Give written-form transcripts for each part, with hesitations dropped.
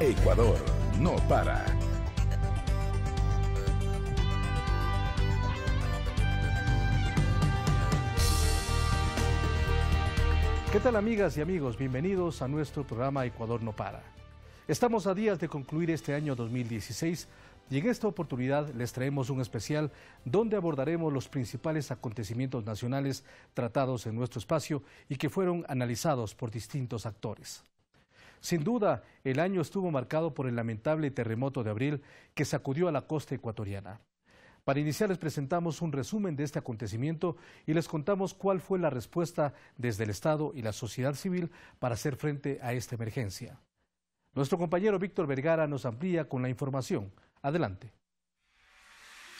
Ecuador no para. ¿Qué tal, amigas y amigos? Bienvenidos a nuestro programa Ecuador no para. Estamos a días de concluir este año 2016 y en esta oportunidad les traemos un especial donde abordaremos los principales acontecimientos nacionales tratados en nuestro espacio y que fueron analizados por distintos actores. Sin duda, el año estuvo marcado por el lamentable terremoto de abril que sacudió a la costa ecuatoriana. Para iniciar les presentamos un resumen de este acontecimiento y les contamos cuál fue la respuesta desde el Estado y la sociedad civil para hacer frente a esta emergencia. Nuestro compañero Víctor Vergara nos amplía con la información. Adelante.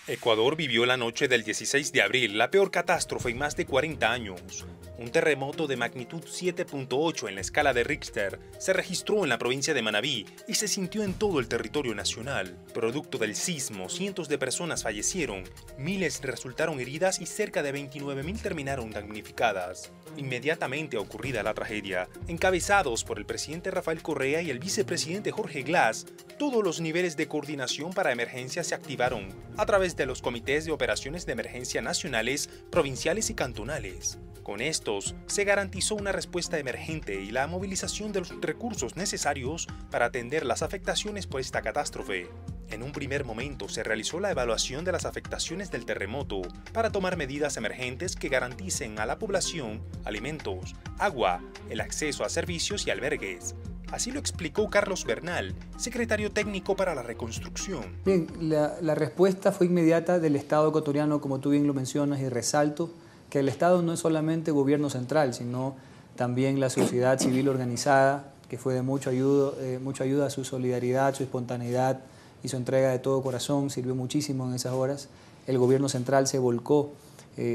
Ecuador vivió la noche del 16 de abril, la peor catástrofe en más de 40 años. Un terremoto de magnitud 7.8 en la escala de Richter se registró en la provincia de Manabí y se sintió en todo el territorio nacional. Producto del sismo, cientos de personas fallecieron, miles resultaron heridas y cerca de 29.000 terminaron damnificadas. Inmediatamente ocurrida la tragedia, encabezados por el presidente Rafael Correa y el vicepresidente Jorge Glass, todos los niveles de coordinación para emergencias se activaron a través de los comités de operaciones de emergencia nacionales, provinciales y cantonales. Con estos, se garantizó una respuesta emergente y la movilización de los recursos necesarios para atender las afectaciones por esta catástrofe. En un primer momento se realizó la evaluación de las afectaciones del terremoto para tomar medidas emergentes que garanticen a la población alimentos, agua, el acceso a servicios y albergues. Así lo explicó Carlos Bernal, secretario técnico para la reconstrucción. Bien, la respuesta fue inmediata del Estado ecuatoriano, como tú bien lo mencionas, y resalto que el Estado no es solamente gobierno central, sino también la sociedad civil organizada, que fue de mucha ayuda, su solidaridad, su espontaneidad y su entrega de todo corazón, sirvió muchísimo en esas horas. El gobierno central se volcó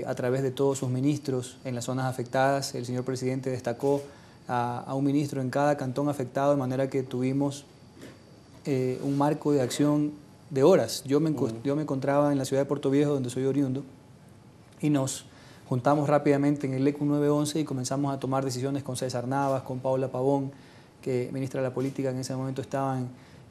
a través de todos sus ministros en las zonas afectadas. El señor presidente destacó a un ministro en cada cantón afectado, de manera que tuvimos un marco de acción de horas. Yo me encontraba en la ciudad de Puerto Viejo, donde soy oriundo, y nos juntamos rápidamente en el ECU 911 y comenzamos a tomar decisiones con César Navas, con Paula Pavón, que ministra de la Política en ese momento estaba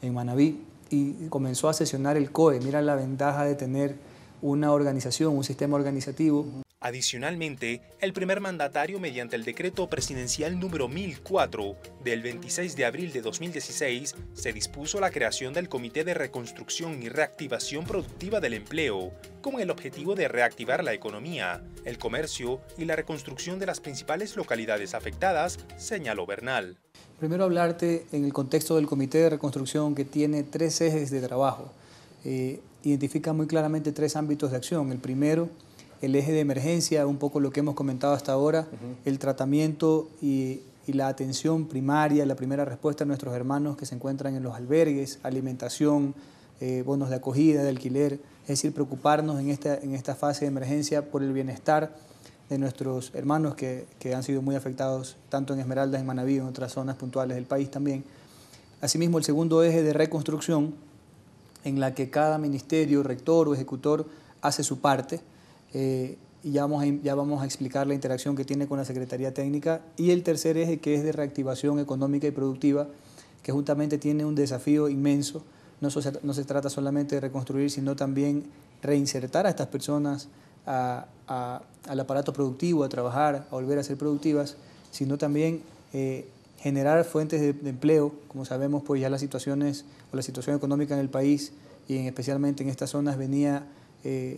en Manabí, y comenzó a sesionar el COE. Mira la ventaja de tener una organización, un sistema organizativo. Adicionalmente, el primer mandatario, mediante el decreto presidencial número 1004 del 26 de abril de 2016, se dispuso la creación del Comité de Reconstrucción y Reactivación Productiva del Empleo, con el objetivo de reactivar la economía, el comercio y la reconstrucción de las principales localidades afectadas, señaló Bernal. Primero hablarte en el contexto del Comité de Reconstrucción, que tiene 3 ejes de trabajo. Identifica muy claramente 3 ámbitos de acción. El primero, el eje de emergencia, un poco lo que hemos comentado hasta ahora, el tratamiento y la atención primaria, la primera respuesta a nuestros hermanos que se encuentran en los albergues, alimentación, bonos de acogida, de alquiler, es decir, preocuparnos en esta fase de emergencia por el bienestar de nuestros hermanos que han sido muy afectados, tanto en Esmeraldas, en Manabí, en otras zonas puntuales del país también. Asimismo, el segundo eje de reconstrucción, en la que cada ministerio, rector o ejecutor hace su parte, y ya vamos a explicar la interacción que tiene con la Secretaría Técnica. Y el tercer eje, que es de reactivación económica y productiva, que justamente tiene un desafío inmenso. No se trata solamente de reconstruir, sino también reinsertar a estas personas al aparato productivo, a trabajar, a volver a ser productivas, sino también generar fuentes de empleo. Como sabemos, pues ya la situación económica en el país y especialmente en estas zonas venía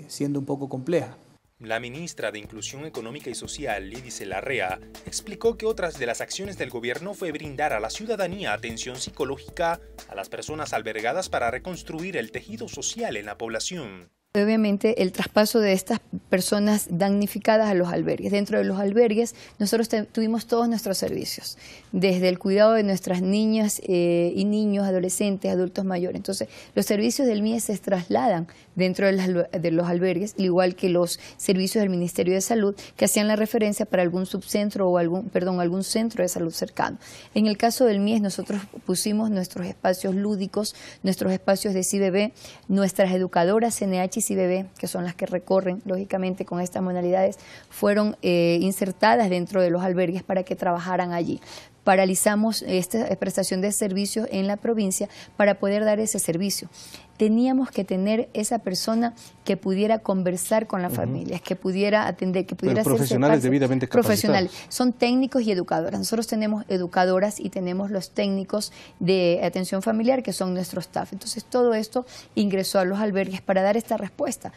siendo un poco compleja. La ministra de Inclusión Económica y Social, Lidice Larrea, explicó que otras de las acciones del gobierno fue brindar a la ciudadanía atención psicológica a las personas albergadas para reconstruir el tejido social en la población. Obviamente el traspaso de estas personas damnificadas a los albergues. Dentro de los albergues nosotros tuvimos todos nuestros servicios, desde el cuidado de nuestras niñas y niños, adolescentes, adultos mayores. Entonces los servicios del MIES se trasladan dentro de los albergues, al igual que los servicios del Ministerio de Salud que hacían la referencia para algún subcentro o algún centro de salud cercano. En el caso del MIES nosotros pusimos nuestros espacios lúdicos, nuestros espacios de CIBB, nuestras educadoras CNH y CIBB, que son las que recorren lógicamente con estas modalidades, fueron insertadas dentro de los albergues para que trabajaran allí. Paralizamos esta prestación de servicios en la provincia para poder dar ese servicio. Teníamos que tener esa persona que pudiera conversar con las familias, que pudiera atender, que pudiera hacerse profesionales debidamente capacitados. Profesionales, son técnicos y educadoras. Nosotros tenemos educadoras y tenemos los técnicos de atención familiar que son nuestro staff. Entonces todo esto ingresó a los albergues para dar esta respuesta.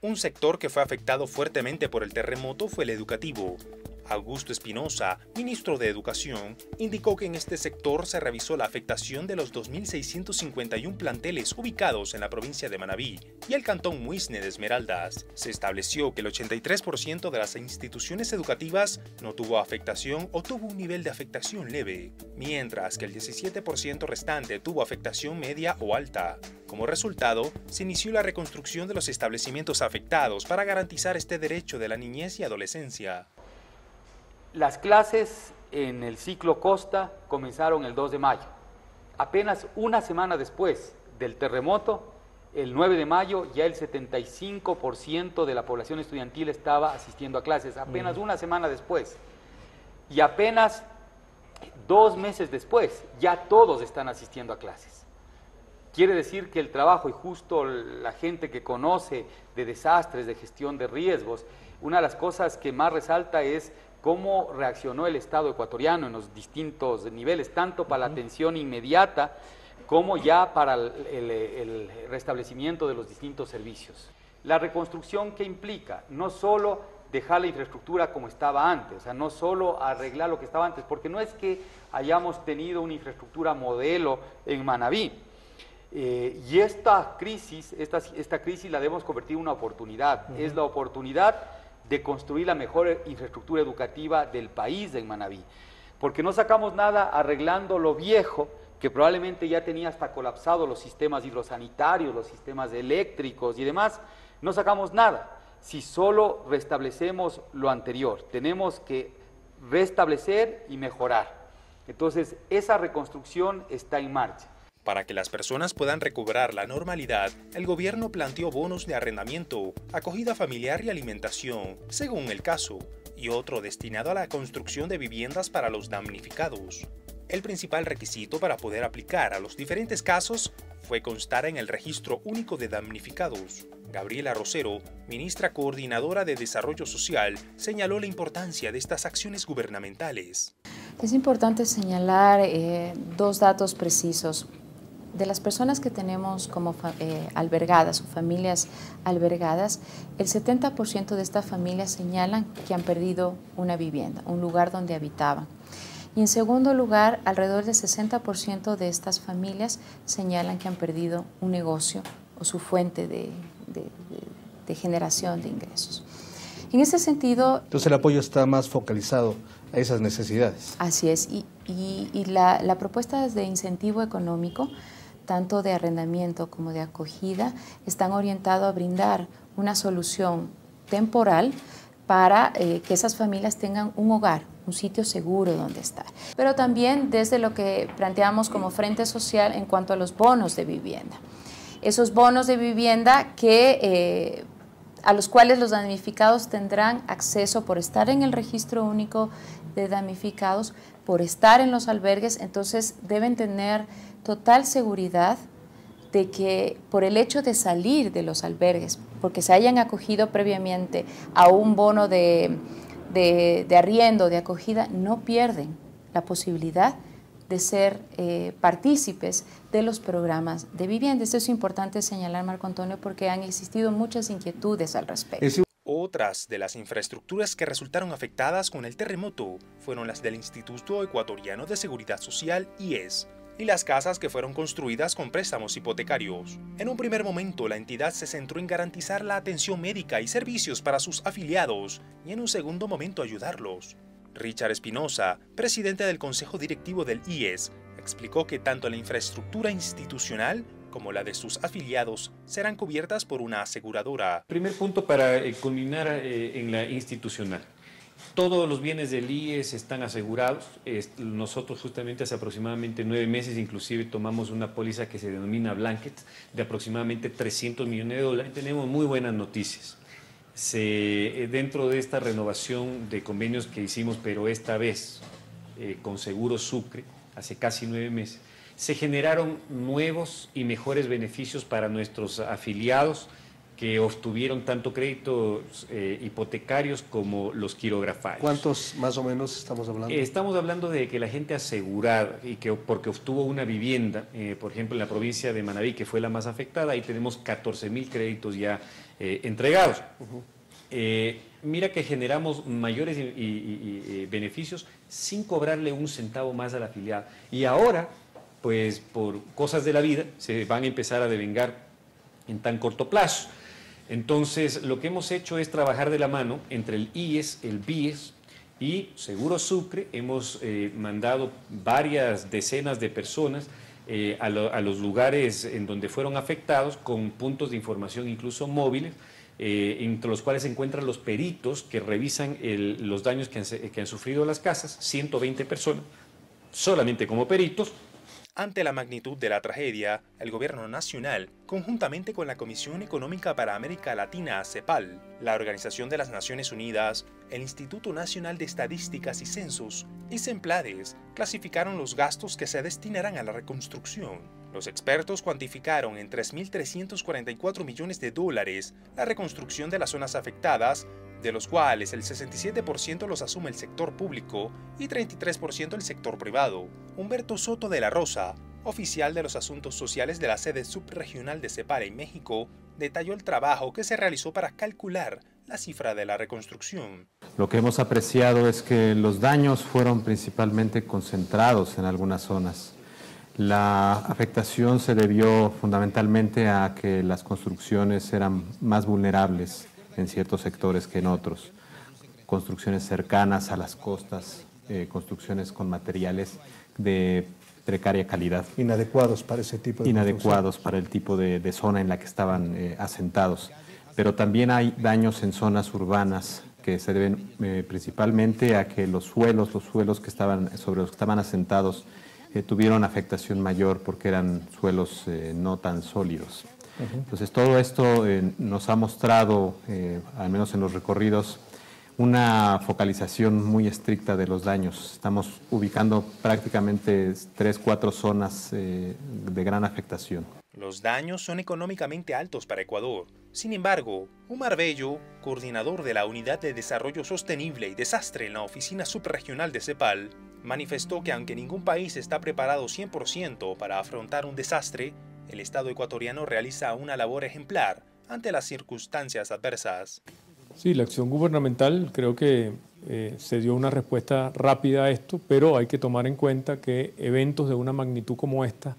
Un sector que fue afectado fuertemente por el terremoto fue el educativo. Augusto Espinosa, ministro de Educación, indicó que en este sector se revisó la afectación de los 2.651 planteles ubicados en la provincia de Manabí y el cantón Muisne de Esmeraldas. Se estableció que el 83% de las instituciones educativas no tuvo afectación o tuvo un nivel de afectación leve, mientras que el 17% restante tuvo afectación media o alta. Como resultado, se inició la reconstrucción de los establecimientos afectados para garantizar este derecho de la niñez y adolescencia. Las clases en el ciclo Costa comenzaron el 2 de mayo. Apenas una semana después del terremoto, el 9 de mayo, ya el 75% de la población estudiantil estaba asistiendo a clases, apenas una semana después. Y apenas 2 meses después, ya todos están asistiendo a clases. Quiere decir que el trabajo, y justo la gente que conoce de desastres, de gestión de riesgos, una de las cosas que más resalta es cómo reaccionó el Estado ecuatoriano en los distintos niveles, tanto para la atención inmediata como ya para el restablecimiento de los distintos servicios. La reconstrucción, ¿qué implica? No solo dejar la infraestructura como estaba antes, o sea, no solo arreglar lo que estaba antes, porque no es que hayamos tenido una infraestructura modelo en Manabí, y esta crisis la debemos convertir en una oportunidad, es la oportunidad de construir la mejor infraestructura educativa del país en Manabí, porque no sacamos nada arreglando lo viejo, que probablemente ya tenía hasta colapsado los sistemas hidrosanitarios, los sistemas eléctricos y demás, no sacamos nada si solo restablecemos lo anterior. Tenemos que restablecer y mejorar. Entonces, esa reconstrucción está en marcha. Para que las personas puedan recobrar la normalidad, el gobierno planteó bonos de arrendamiento, acogida familiar y alimentación, según el caso, y otro destinado a la construcción de viviendas para los damnificados. El principal requisito para poder aplicar a los diferentes casos fue constar en el Registro Único de Damnificados. Gabriela Rosero, ministra coordinadora de Desarrollo Social, señaló la importancia de estas acciones gubernamentales. Es importante señalar 2 datos precisos. De las personas que tenemos como albergadas o familias albergadas, el 70% de estas familias señalan que han perdido una vivienda, un lugar donde habitaban. Y en segundo lugar, alrededor del 60% de estas familias señalan que han perdido un negocio o su fuente de generación de ingresos. En ese sentido... Entonces el apoyo está más focalizado a esas necesidades. Así es, y la propuesta de incentivo económico, tanto de arrendamiento como de acogida, están orientados a brindar una solución temporal para que esas familias tengan un hogar, un sitio seguro donde estar. Pero también desde lo que planteamos como Frente Social en cuanto a los bonos de vivienda. Esos bonos de vivienda que, a los cuales los damnificados tendrán acceso por estar en el Registro Único de Damnificados, por estar en los albergues, entonces deben tener total seguridad de que por el hecho de salir de los albergues, porque se hayan acogido previamente a un bono de arriendo, de acogida, no pierden la posibilidad de ser partícipes de los programas de vivienda. Esto es importante señalar, Marco Antonio, porque han existido muchas inquietudes al respecto. Otras de las infraestructuras que resultaron afectadas con el terremoto fueron las del Instituto Ecuatoriano de Seguridad Social, IES, y las casas que fueron construidas con préstamos hipotecarios. En un primer momento, la entidad se centró en garantizar la atención médica y servicios para sus afiliados y en un segundo momento ayudarlos. Richard Espinosa, presidente del Consejo Directivo del IES, explicó que tanto la infraestructura institucional como la de sus afiliados serán cubiertas por una aseguradora. Primer punto para culminar en la institucional. Todos los bienes del IES están asegurados. Nosotros justamente hace aproximadamente 9 meses inclusive tomamos una póliza que se denomina Blanket de aproximadamente $300 millones. Tenemos muy buenas noticias. Dentro de esta renovación de convenios que hicimos, pero esta vez con Seguro Sucre, hace casi 9 meses, se generaron nuevos y mejores beneficios para nuestros afiliados que obtuvieron tanto créditos hipotecarios como los quirografarios. ¿Cuántos más o menos estamos hablando? Estamos hablando de que la gente asegurada y que porque obtuvo una vivienda, por ejemplo en la provincia de Manabí, que fue la más afectada, ahí tenemos 14.000 créditos ya entregados. Mira que generamos mayores beneficios sin cobrarle un centavo más al afiliado. Y ahora, pues por cosas de la vida, se van a empezar a devengar en tan corto plazo. Entonces, lo que hemos hecho es trabajar de la mano entre el IES, el BIES y Seguro Sucre. Hemos mandado varias decenas de personas a los lugares en donde fueron afectados con puntos de información incluso móviles, entre los cuales se encuentran los peritos que revisan los daños que han sufrido las casas, 120 personas, solamente como peritos. Ante la magnitud de la tragedia, el Gobierno Nacional, conjuntamente con la Comisión Económica para América Latina, CEPAL, la Organización de las Naciones Unidas, el Instituto Nacional de Estadísticas y Censos y CEMPLADES, clasificaron los gastos que se destinarán a la reconstrucción. Los expertos cuantificaron en $3.344 millones la reconstrucción de las zonas afectadas, de los cuales el 67% los asume el sector público y 33% el sector privado. Humberto Soto de la Rosa, oficial de los asuntos sociales de la sede subregional de CEPAL en México, detalló el trabajo que se realizó para calcular la cifra de la reconstrucción. Lo que hemos apreciado es que los daños fueron principalmente concentrados en algunas zonas. La afectación se debió fundamentalmente a que las construcciones eran más vulnerables en ciertos sectores que en otros. Construcciones cercanas a las costas, construcciones con materiales de precaria calidad. Inadecuados para ese tipo de Inadecuados para el tipo de zona en la que estaban asentados. Pero también hay daños en zonas urbanas que se deben principalmente a que los suelos que estaban, sobre los que estaban asentados tuvieron afectación mayor porque eran suelos no tan sólidos. Entonces todo esto nos ha mostrado, al menos en los recorridos, una focalización muy estricta de los daños. Estamos ubicando prácticamente 3-4 zonas de gran afectación. Los daños son económicamente altos para Ecuador. Sin embargo, Omar Bello, coordinador de la Unidad de Desarrollo Sostenible y Desastre en la Oficina Subregional de CEPAL, manifestó que aunque ningún país está preparado 100% para afrontar un desastre, el Estado ecuatoriano realiza una labor ejemplar ante las circunstancias adversas. Sí, la acción gubernamental creo que se dio una respuesta rápida a esto, pero hay que tomar en cuenta que eventos de una magnitud como esta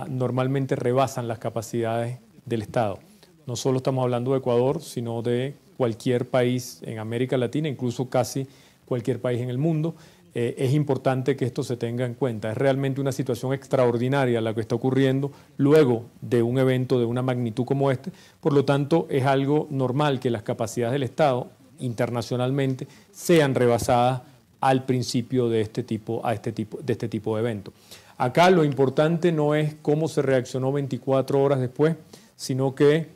normalmente rebasan las capacidades del Estado. No solo estamos hablando de Ecuador, sino de cualquier país en América Latina, incluso casi cualquier país en el mundo. Es importante que esto se tenga en cuenta. Es realmente una situación extraordinaria la que está ocurriendo luego de un evento de una magnitud como este. Por lo tanto, es algo normal que las capacidades del Estado internacionalmente sean rebasadas al principio de este tipo de evento. Acá lo importante no es cómo se reaccionó 24 horas después, sino que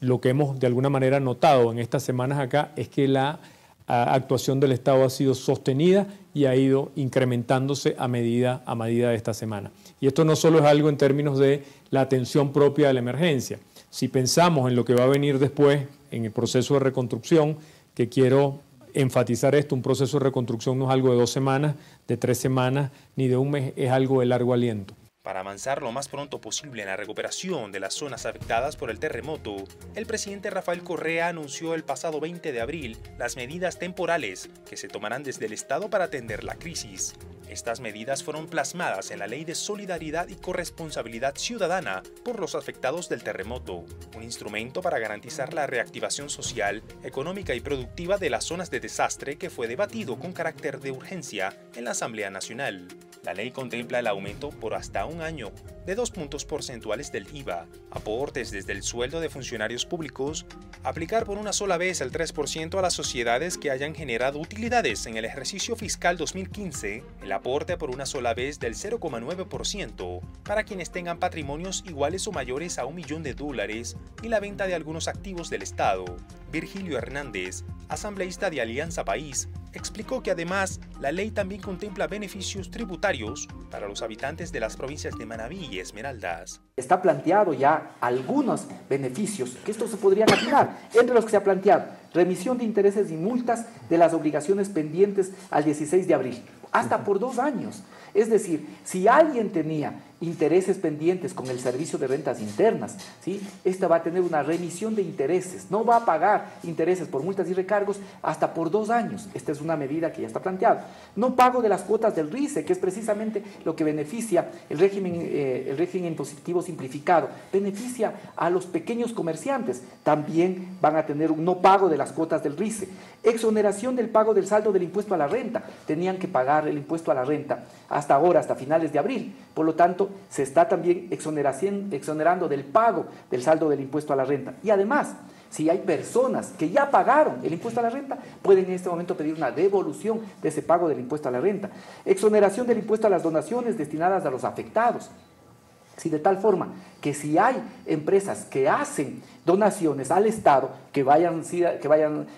lo que hemos de alguna manera notado en estas semanas acá es que la actuación del Estado ha sido sostenida y ha ido incrementándose a medida de esta semana. Y esto no solo es algo en términos de la atención propia de la emergencia. Si pensamos en lo que va a venir después, en el proceso de reconstrucción, que quiero enfatizar esto, un proceso de reconstrucción no es algo de 2 semanas, de 3 semanas, ni de un mes, es algo de largo aliento. Para avanzar lo más pronto posible en la recuperación de las zonas afectadas por el terremoto, el presidente Rafael Correa anunció el pasado 20 de abril las medidas temporales que se tomarán desde el Estado para atender la crisis. Estas medidas fueron plasmadas en la Ley de Solidaridad y Corresponsabilidad Ciudadana por los afectados del terremoto, un instrumento para garantizar la reactivación social, económica y productiva de las zonas de desastre que fue debatido con carácter de urgencia en la Asamblea Nacional. La ley contempla el aumento por hasta un año de 2 puntos porcentuales del IVA, aportes desde el sueldo de funcionarios públicos, aplicar por una sola vez el 3% a las sociedades que hayan generado utilidades en el ejercicio fiscal 2015, el aporte por una sola vez del 0,9% para quienes tengan patrimonios iguales o mayores a $1 millón y la venta de algunos activos del Estado. Virgilio Hernández, asambleísta de Alianza País, explicó que además la ley también contempla beneficios tributarios para los habitantes de las provincias de Manabí y Esmeraldas. Está planteado ya algunos beneficios que esto se podrían afinar, entre los que se ha planteado remisión de intereses y multas de las obligaciones pendientes al 16 de abril, hasta por 2 años. Es decir, si alguien tenía intereses pendientes con el Servicio de Rentas Internas, ¿sí? Esta va a tener una remisión de intereses, no va a pagar intereses por multas y recargos hasta por 2 años. Esta es una medida que ya está planteada. No pago de las cuotas del RICE, que es precisamente lo que beneficia el régimen impositivo simplificado, beneficia a los pequeños comerciantes, también van a tener un no pago de las cuotas del RICE. Exoneración del pago del saldo del impuesto a la renta, tenían que pagar el impuesto a la renta hasta ahora, hasta finales de abril, por lo tanto se está también exonerando del pago del saldo del impuesto a la renta. Y además, si hay personas que ya pagaron el impuesto a la renta, pueden en este momento pedir una devolución de ese pago del impuesto a la renta. Exoneración del impuesto a las donaciones destinadas a los afectados. Sí, de tal forma que si hay empresas que hacen donaciones al Estado que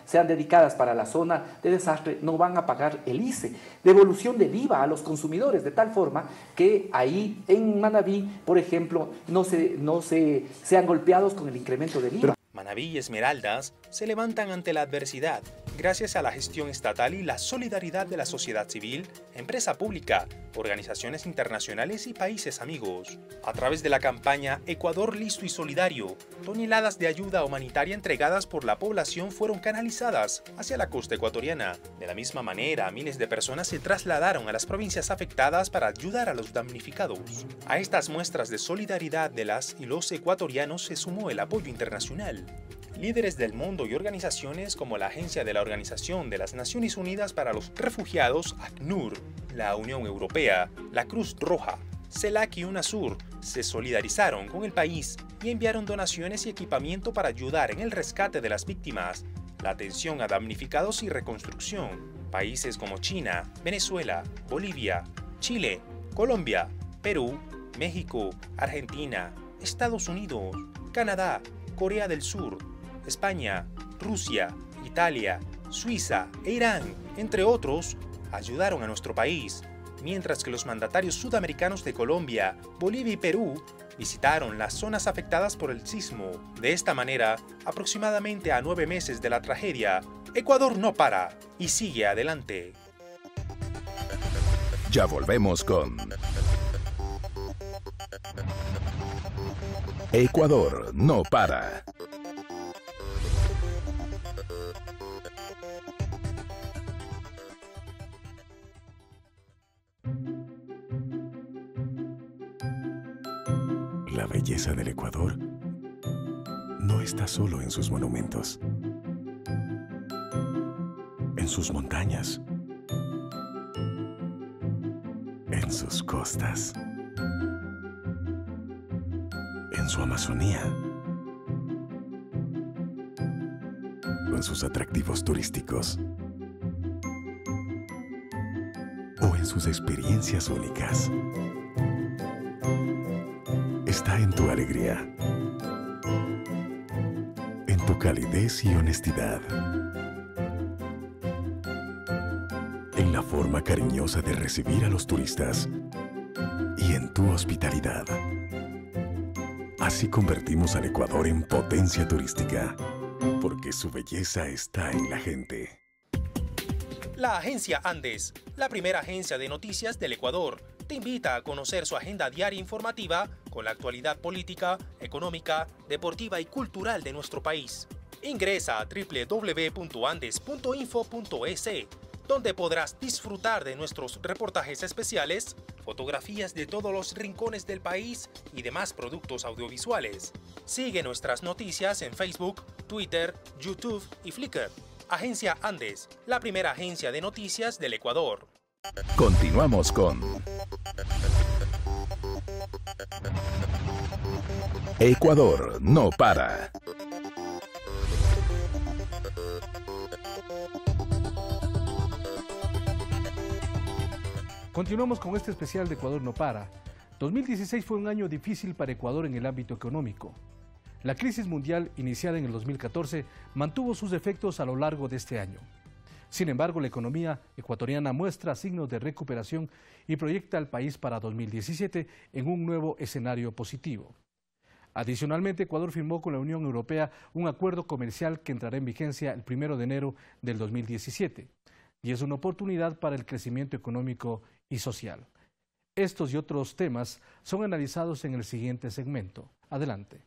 sean dedicadas para la zona de desastre, no van a pagar el ICE. Devolución del IVA a los consumidores, de tal forma que ahí en Manabí, por ejemplo, no sean golpeados con el incremento del IVA. Manabí y Esmeraldas se levantan ante la adversidad gracias a la gestión estatal y la solidaridad de la sociedad civil, empresa pública, organizaciones internacionales y países amigos. A través de la campaña Ecuador Listo y Solidario, toneladas de ayuda humanitaria entregadas por la población fueron canalizadas hacia la costa ecuatoriana. De la misma manera, miles de personas se trasladaron a las provincias afectadas para ayudar a los damnificados. A estas muestras de solidaridad de las y los ecuatorianos se sumó el apoyo internacional. Líderes del mundo y organizaciones como la Agencia de la Organización de las Naciones Unidas para los Refugiados, ACNUR, la Unión Europea, la Cruz Roja, CELAC y UNASUR se solidarizaron con el país y enviaron donaciones y equipamiento para ayudar en el rescate de las víctimas, la atención a damnificados y reconstrucción. Países como China, Venezuela, Bolivia, Chile, Colombia, Perú, México, Argentina, Estados Unidos, Canadá, Corea del Sur, España, Rusia, Italia, Suiza e Irán, entre otros, ayudaron a nuestro país, mientras que los mandatarios sudamericanos de Colombia, Bolivia y Perú visitaron las zonas afectadas por el sismo. De esta manera, aproximadamente a 9 meses de la tragedia, Ecuador no para y sigue adelante. Ya volvemos con Ecuador no para. La belleza del Ecuador no está solo en sus monumentos, en sus montañas, en sus costas, en su Amazonía, o en sus atractivos turísticos, o en sus experiencias únicas. Está en tu alegría, en tu calidez y honestidad, en la forma cariñosa de recibir a los turistas y en tu hospitalidad. Así convertimos al Ecuador en potencia turística, porque su belleza está en la gente. La Agencia Andes, la primera agencia de noticias del Ecuador, te invita a conocer su agenda diaria informativa con la actualidad política, económica, deportiva y cultural de nuestro país. Ingresa a www.andes.info.es, donde podrás disfrutar de nuestros reportajes especiales, fotografías de todos los rincones del país y demás productos audiovisuales. Sigue nuestras noticias en Facebook, Twitter, YouTube y Flickr. Agencia Andes, la primera agencia de noticias del Ecuador. Continuamos con Ecuador no para. Continuamos con este especial de Ecuador no para. 2016 fue un año difícil para Ecuador en el ámbito económico. La crisis mundial, iniciada en el 2014, mantuvo sus efectos a lo largo de este año. Sin embargo, la economía ecuatoriana muestra signos de recuperación y proyecta al país para 2017 en un nuevo escenario positivo. Adicionalmente, Ecuador firmó con la Unión Europea un acuerdo comercial que entrará en vigencia el 1 de enero del 2017 y es una oportunidad para el crecimiento económico y social. Estos y otros temas son analizados en el siguiente segmento. Adelante.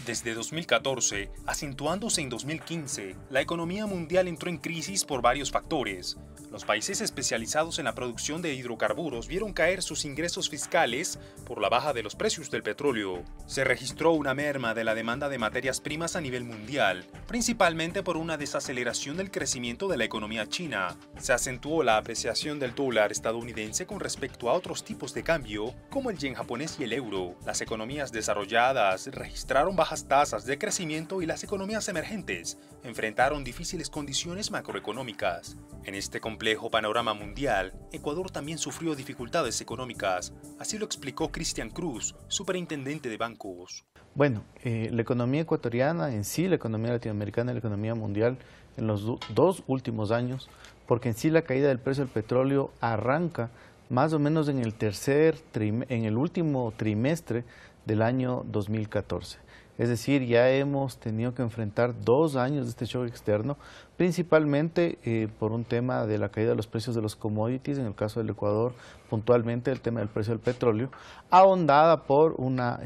Desde 2014, acentuándose en 2015, la economía mundial entró en crisis por varios factores. Los países especializados en la producción de hidrocarburos vieron caer sus ingresos fiscales por la baja de los precios del petróleo. Se registró una merma de la demanda de materias primas a nivel mundial, principalmente por una desaceleración del crecimiento de la economía china. Se acentuó la apreciación del dólar estadounidense con respecto a otros tipos de cambio, como el yen japonés y el euro. Las economías desarrolladas registraron bajas tasas de crecimiento y las economías emergentes enfrentaron difíciles condiciones macroeconómicas. En este complejo panorama mundial, Ecuador también sufrió dificultades económicas. Así lo explicó Cristian Cruz, superintendente de bancos. Bueno, la economía ecuatoriana en sí, la economía latinoamericana y la economía mundial en los dos últimos años, porque en sí la caída del precio del petróleo arranca más o menos en el último trimestre del año 2014. Es decir, ya hemos tenido que enfrentar 2 años de este shock externo, principalmente por un tema de la caída de los precios de los commodities, en el caso del Ecuador, puntualmente el tema del precio del petróleo, ahondada por una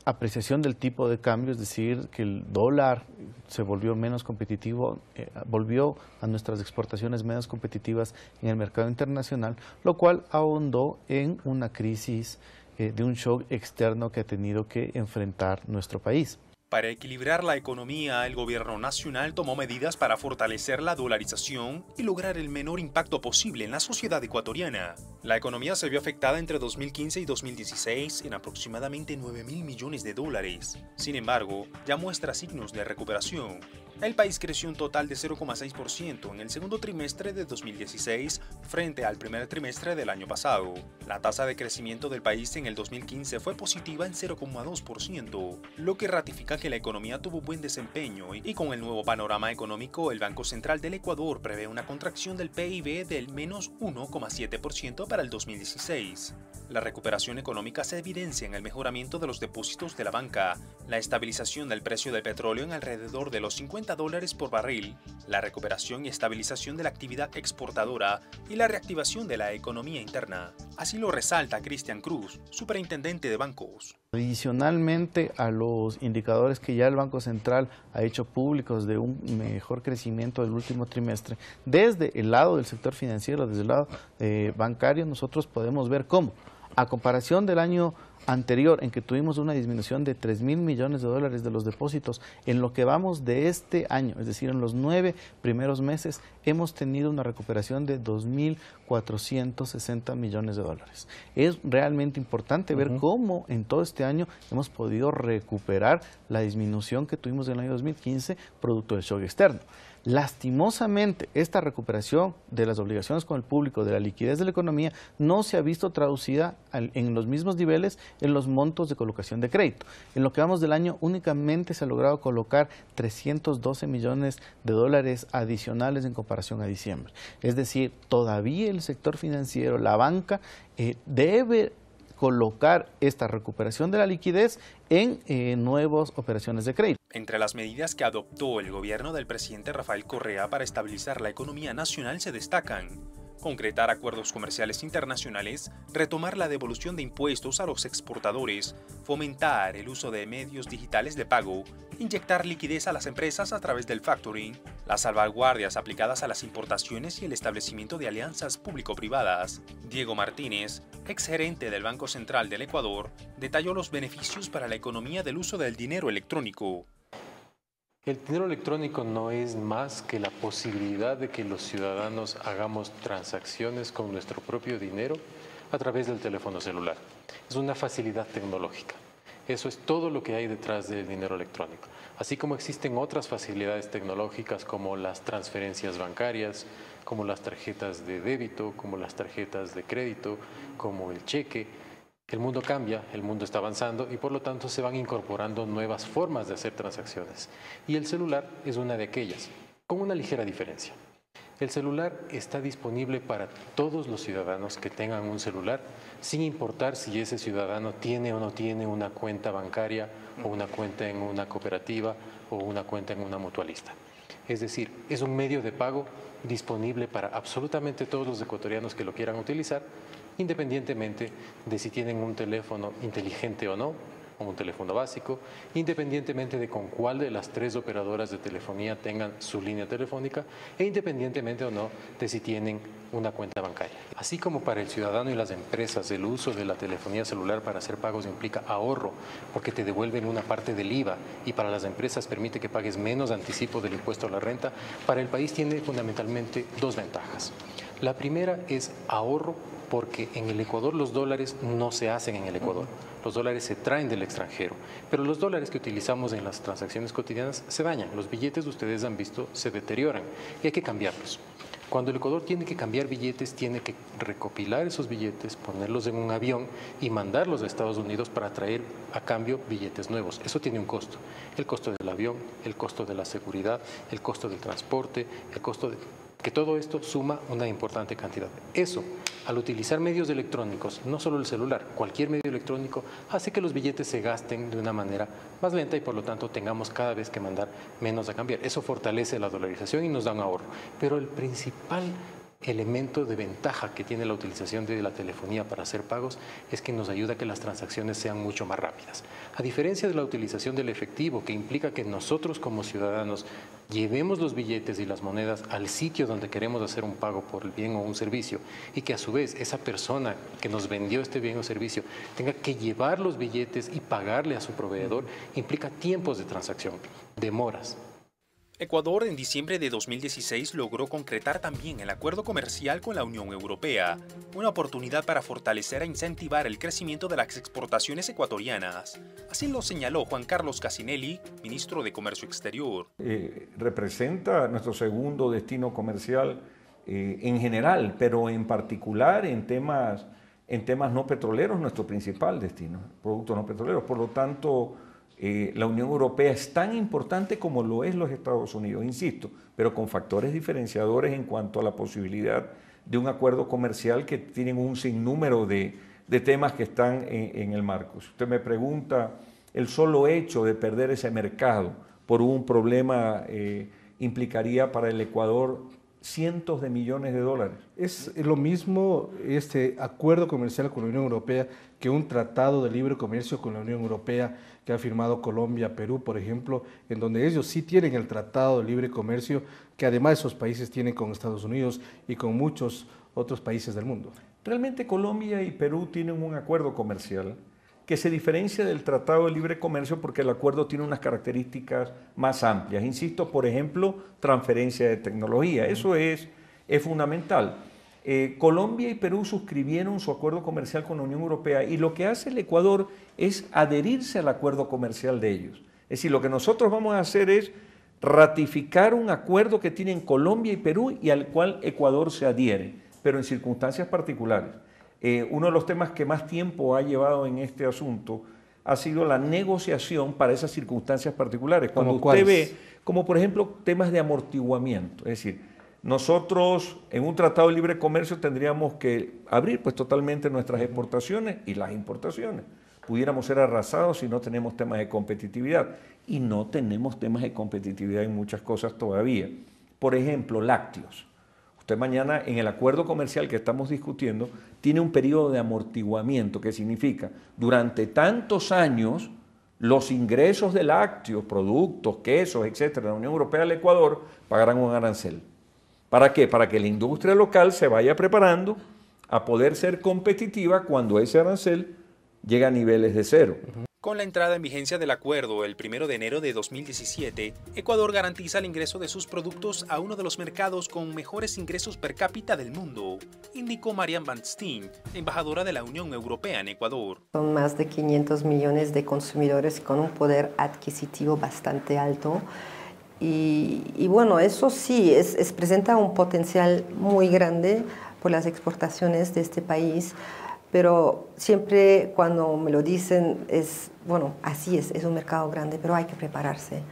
apreciación del tipo de cambio, es decir, que el dólar se volvió menos competitivo, volvió a nuestras exportaciones menos competitivas en el mercado internacional, lo cual ahondó en una crisis de un shock externo que ha tenido que enfrentar nuestro país. Para equilibrar la economía, el gobierno nacional tomó medidas para fortalecer la dolarización y lograr el menor impacto posible en la sociedad ecuatoriana. La economía se vio afectada entre 2015 y 2016 en aproximadamente $9.000 millones. Sin embargo, ya muestra signos de recuperación. El país creció un total de 0,6% en el segundo trimestre de 2016 frente al primer trimestre del año pasado. La tasa de crecimiento del país en el 2015 fue positiva en 0,2%, lo que ratifica que la economía tuvo buen desempeño y con el nuevo panorama económico, el Banco Central del Ecuador prevé una contracción del PIB del menos 1,7% para el 2016. La recuperación económica se evidencia en el mejoramiento de los depósitos de la banca, la estabilización del precio del petróleo en alrededor de los $50 por barril, la recuperación y estabilización de la actividad exportadora y la reactivación de la economía interna. Así lo resalta Cristian Cruz, superintendente de bancos. Adicionalmente a los indicadores que ya el Banco Central ha hecho públicos de un mejor crecimiento del último trimestre, desde el lado del sector financiero, desde el lado bancario, nosotros podemos ver cómo, a comparación del año anterior, en que tuvimos una disminución de $3.000 millones de los depósitos, en lo que vamos de este año, es decir, en los 9 primeros meses, hemos tenido una recuperación de $2.460 millones. Es realmente importante ver cómo en todo este año hemos podido recuperar la disminución que tuvimos en el año 2015, producto del shock externo. Lastimosamente, esta recuperación de las obligaciones con el público, de la liquidez de la economía, no se ha visto traducida en los mismos niveles en los montos de colocación de crédito. En lo que vamos del año, únicamente se ha logrado colocar $312 millones adicionales en comparación a diciembre. Es decir, todavía el sector financiero, la banca, debe colocar esta recuperación de la liquidez en nuevas operaciones de crédito. Entre las medidas que adoptó el gobierno del presidente Rafael Correa para estabilizar la economía nacional se destacan concretar acuerdos comerciales internacionales, retomar la devolución de impuestos a los exportadores, fomentar el uso de medios digitales de pago, inyectar liquidez a las empresas a través del factoring, las salvaguardias aplicadas a las importaciones y el establecimiento de alianzas público-privadas. Diego Martínez, exgerente del Banco Central del Ecuador, detalló los beneficios para la economía del uso del dinero electrónico. El dinero electrónico no es más que la posibilidad de que los ciudadanos hagamos transacciones con nuestro propio dinero a través del teléfono celular. Es una facilidad tecnológica. Eso es todo lo que hay detrás del dinero electrónico. Así como existen otras facilidades tecnológicas como las transferencias bancarias, como las tarjetas de débito, como las tarjetas de crédito, como el cheque. El mundo cambia, el mundo está avanzando y por lo tanto se van incorporando nuevas formas de hacer transacciones. Y el celular es una de aquellas, con una ligera diferencia. El celular está disponible para todos los ciudadanos que tengan un celular, sin importar si ese ciudadano tiene o no tiene una cuenta bancaria o una cuenta en una cooperativa o una cuenta en una mutualista. Es decir, es un medio de pago disponible para absolutamente todos los ecuatorianos que lo quieran utilizar, independientemente de si tienen un teléfono inteligente o no, o un teléfono básico, independientemente de con cuál de las 3 operadoras de telefonía tengan su línea telefónica e independientemente o no de si tienen una cuenta bancaria. Así como para el ciudadano y las empresas el uso de la telefonía celular para hacer pagos implica ahorro porque te devuelven una parte del IVA y para las empresas permite que pagues menos anticipo del impuesto a la renta, para el país tiene fundamentalmente 2 ventajas. La primera es ahorro porque en el Ecuador los dólares no se hacen en el Ecuador, los dólares se traen del extranjero, pero los dólares que utilizamos en las transacciones cotidianas se dañan, los billetes ustedes han visto se deterioran y hay que cambiarlos. Cuando el Ecuador tiene que cambiar billetes, tiene que recopilar esos billetes, ponerlos en un avión y mandarlos a Estados Unidos para traer a cambio billetes nuevos. Eso tiene un costo. El costo del avión, el costo de la seguridad, el costo del transporte, el costo de... que todo esto suma una importante cantidad. Eso, al utilizar medios electrónicos, no solo el celular, cualquier medio electrónico, hace que los billetes se gasten de una manera más lenta y por lo tanto tengamos cada vez que mandar menos a cambiar. Eso fortalece la dolarización y nos da un ahorro. Pero el principal elemento de ventaja que tiene la utilización de la telefonía para hacer pagos es que nos ayuda a que las transacciones sean mucho más rápidas. A diferencia de la utilización del efectivo, que implica que nosotros como ciudadanos llevemos los billetes y las monedas al sitio donde queremos hacer un pago por el bien o un servicio y que a su vez esa persona que nos vendió este bien o servicio tenga que llevar los billetes y pagarle a su proveedor, implica tiempos de transacción, demoras. Ecuador en diciembre de 2016 logró concretar también el acuerdo comercial con la Unión Europea, una oportunidad para fortalecer e incentivar el crecimiento de las exportaciones ecuatorianas. Así lo señaló Juan Carlos Casinelli, ministro de Comercio Exterior. Representa nuestro segundo destino comercial en general, pero en particular en temas no petroleros, nuestro principal destino, productos no petroleros. Por lo tanto, la Unión Europea es tan importante como lo es los Estados Unidos, insisto, pero con factores diferenciadores en cuanto a la posibilidad de un acuerdo comercial que tienen un sinnúmero de temas que están en el marco. Si usted me pregunta, el solo hecho de perder ese mercado por un problema implicaría para el Ecuador cientos de millones de dólares. Es lo mismo este acuerdo comercial con la Unión Europea que un tratado de libre comercio con la Unión Europea que ha firmado Colombia, Perú, por ejemplo, en donde ellos sí tienen el tratado de libre comercio que además esos países tienen con Estados Unidos y con muchos otros países del mundo. Realmente Colombia y Perú tienen un acuerdo comercial que se diferencia del Tratado de Libre Comercio porque el acuerdo tiene unas características más amplias. Insisto, por ejemplo, transferencia de tecnología. Eso es fundamental. Colombia y Perú suscribieron su acuerdo comercial con la Unión Europea y lo que hace el Ecuador es adherirse al acuerdo comercial de ellos. Es decir, lo que nosotros vamos a hacer es ratificar un acuerdo que tienen Colombia y Perú y al cual Ecuador se adhiere, pero en circunstancias particulares. Uno de los temas que más tiempo ha llevado en este asunto ha sido la negociación para esas circunstancias particulares. Cuando usted ve, como por ejemplo, temas de amortiguamiento, es decir, nosotros en un tratado de libre comercio tendríamos que abrir pues totalmente nuestras exportaciones y las importaciones. Pudiéramos ser arrasados si no tenemos temas de competitividad y no tenemos temas de competitividad en muchas cosas todavía. Por ejemplo, lácteos. Usted mañana en el acuerdo comercial que estamos discutiendo tiene un periodo de amortiguamiento que significa durante tantos años los ingresos de lácteos, productos, quesos, etcétera, de la Unión Europea al Ecuador pagarán un arancel. ¿Para qué? Para que la industria local se vaya preparando a poder ser competitiva cuando ese arancel llegue a niveles de cero. Con la entrada en vigencia del acuerdo el 1 de enero de 2017, Ecuador garantiza el ingreso de sus productos a uno de los mercados con mejores ingresos per cápita del mundo, indicó Marianne Van Steen, embajadora de la Unión Europea en Ecuador. Son más de 500 millones de consumidores con un poder adquisitivo bastante alto. Y bueno, eso sí, presenta un potencial muy grande por las exportaciones de este país, pero siempre cuando me lo dicen es, bueno, así es un mercado grande, pero hay que prepararse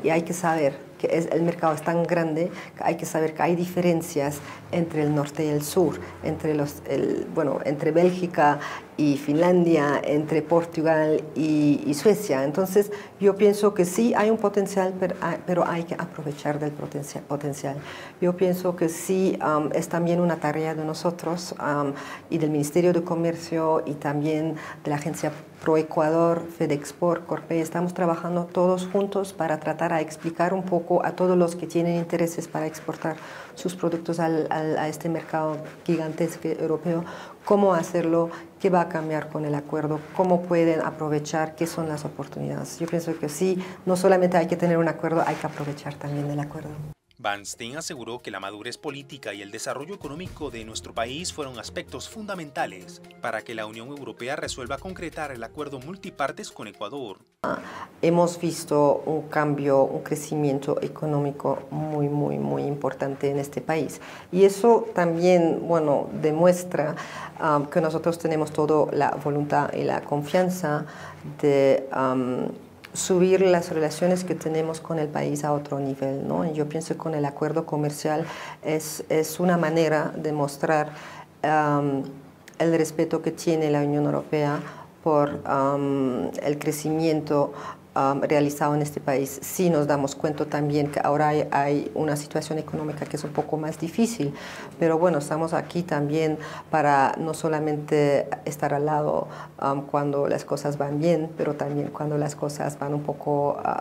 y hay que saber que el mercado es tan grande que hay que saber que hay diferencias entre el norte y el sur, entre Bélgica y Finlandia, entre Portugal y Suecia. Entonces yo pienso que sí hay un potencial, pero hay que aprovechar del potencial. Yo pienso que sí es también una tarea de nosotros y del Ministerio de Comercio y también de la Agencia ProEcuador, FedExport, Corpey. Estamos trabajando todos juntos para tratar de explicar un poco a todos los que tienen intereses para exportar sus productos a este mercado gigantesco europeo, cómo hacerlo, qué va a cambiar con el acuerdo, cómo pueden aprovechar, qué son las oportunidades. Yo pienso que sí, no solamente hay que tener un acuerdo, hay que aprovechar también el acuerdo. Van Steen aseguró que la madurez política y el desarrollo económico de nuestro país fueron aspectos fundamentales para que la Unión Europea resuelva concretar el acuerdo multipartes con Ecuador. Hemos visto un cambio, un crecimiento económico muy importante en este país. Y eso también, bueno, demuestra que nosotros tenemos toda la voluntad y la confianza de subir las relaciones que tenemos con el país a otro nivel, ¿no? Y yo pienso que con el acuerdo comercial es una manera de mostrar el respeto que tiene la Unión Europea por el crecimiento realizado en este país. Sí nos damos cuenta también que ahora hay una situación económica que es un poco más difícil, pero bueno, estamos aquí también para no solamente estar al lado cuando las cosas van bien, pero también cuando las cosas van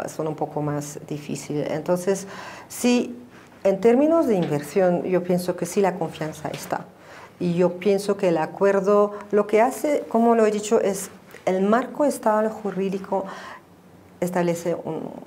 son un poco más difíciles. Entonces, sí, en términos de inversión, yo pienso que sí la confianza está. Y yo pienso que el acuerdo lo que hace, como lo he dicho, es el marco estable jurídico establece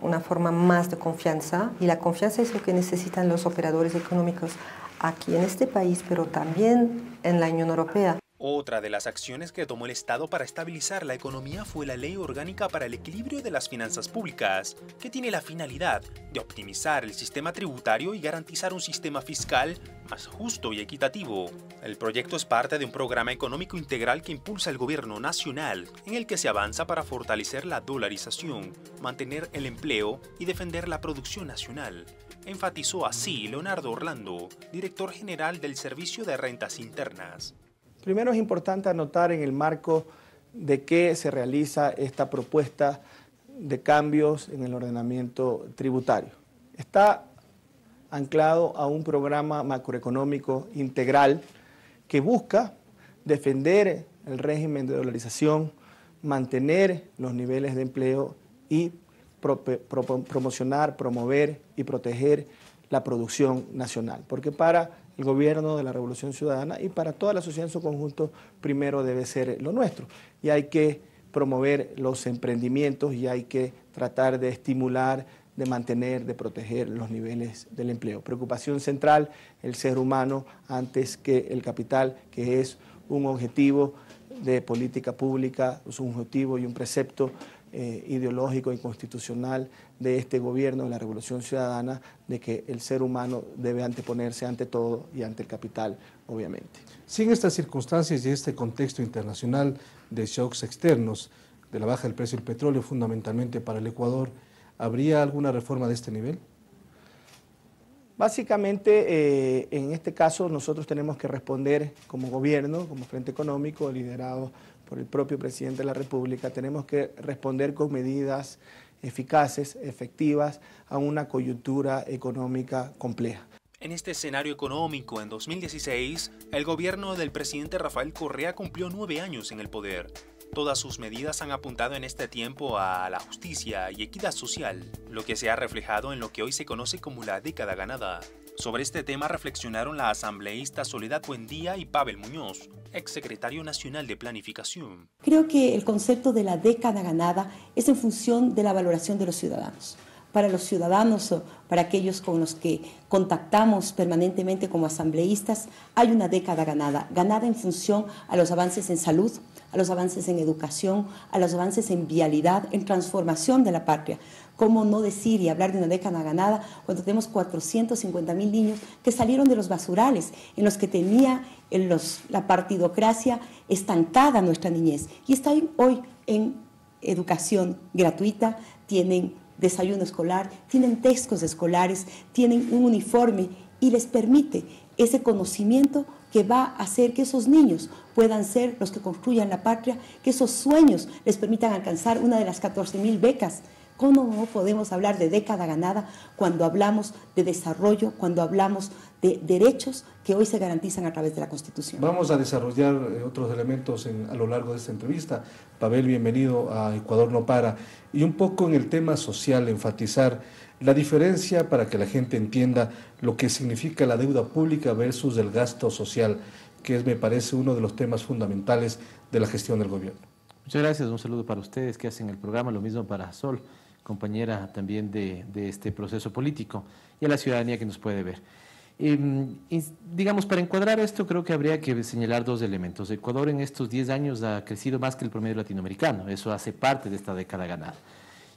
una forma más de confianza, y la confianza es lo que necesitan los operadores económicos aquí en este país, pero también en la Unión Europea. Otra de las acciones que tomó el Estado para estabilizar la economía fue la Ley Orgánica para el Equilibrio de las Finanzas Públicas, que tiene la finalidad de optimizar el sistema tributario y garantizar un sistema fiscal más justo y equitativo. El proyecto es parte de un programa económico integral que impulsa el gobierno nacional, en el que se avanza para fortalecer la dolarización, mantener el empleo y defender la producción nacional. Enfatizó así Leonardo Orlando, director general del Servicio de Rentas Internas. Primero es importante anotar en el marco de que se realiza esta propuesta de cambios en el ordenamiento tributario. Está anclado a un programa macroeconómico integral que busca defender el régimen de dolarización, mantener los niveles de empleo y promocionar, promover y proteger la producción nacional. Porque para el gobierno de la Revolución Ciudadana y para toda la sociedad en su conjunto, primero debe ser lo nuestro. Y hay que promover los emprendimientos y hay que tratar de estimular, de mantener, de proteger los niveles del empleo. Preocupación central, el ser humano antes que el capital, que es un objetivo de política pública, es un objetivo y un precepto ideológico y constitucional de este gobierno, de la Revolución Ciudadana, de que el ser humano debe anteponerse ante todo y ante el capital, obviamente. Si en estas circunstancias y este contexto internacional de shocks externos, de la baja del precio del petróleo fundamentalmente para el Ecuador, ¿habría alguna reforma de este nivel? Básicamente, en este caso, nosotros tenemos que responder como gobierno, como Frente Económico, liderado por el propio presidente de la República, tenemos que responder con medidas eficaces, efectivas, a una coyuntura económica compleja. En este escenario económico, en 2016, el gobierno del presidente Rafael Correa cumplió 9 años en el poder. Todas sus medidas han apuntado en este tiempo a la justicia y equidad social, lo que se ha reflejado en lo que hoy se conoce como la década ganada. Sobre este tema reflexionaron la asambleísta Soledad Buendía y Pavel Muñoz, exsecretario nacional de Planificación. Creo que el concepto de la década ganada es en función de la valoración de los ciudadanos. Para los ciudadanos, para aquellos con los que contactamos permanentemente como asambleístas, hay una década ganada, ganada en función a los avances en salud, a los avances en educación, a los avances en vialidad, en transformación de la patria. ¿Cómo no decir y hablar de una década ganada cuando tenemos 450.000 niños que salieron de los basurales en los que tenía la partidocracia estancada nuestra niñez? Y están hoy en educación gratuita, tienen desayuno escolar, tienen textos escolares, tienen un uniforme y les permite ese conocimiento que va a hacer que esos niños puedan ser los que construyan la patria, que esos sueños les permitan alcanzar una de las 14.000 becas. ¿Cómo no podemos hablar de década ganada cuando hablamos de desarrollo, cuando hablamos de derechos que hoy se garantizan a través de la Constitución? Vamos a desarrollar otros elementos a lo largo de esta entrevista. Pavel, bienvenido a Ecuador no para. Y un poco en el tema social, enfatizar la diferencia para que la gente entienda lo que significa la deuda pública versus el gasto social, que es, me parece, uno de los temas fundamentales de la gestión del gobierno. Muchas gracias, un saludo para ustedes que hacen el programa, lo mismo para Sol, compañera también de este proceso político, y a la ciudadanía que nos puede ver. Digamos, para encuadrar esto creo que habría que señalar dos elementos. Ecuador en estos 10 años ha crecido más que el promedio latinoamericano, eso hace parte de esta década ganada.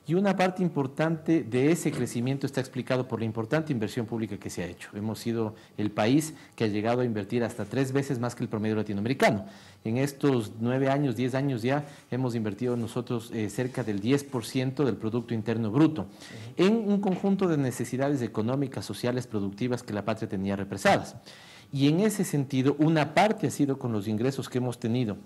Y una parte importante de ese crecimiento está explicado por la importante inversión pública que se ha hecho. Hemos sido el país que ha llegado a invertir hasta 3 veces más que el promedio latinoamericano. En estos 9 años, 10 años ya, hemos invertido nosotros cerca del 10% del Producto Interno Bruto en un conjunto de necesidades económicas, sociales, productivas que la patria tenía represadas. Y en ese sentido, una parte ha sido con los ingresos que hemos tenido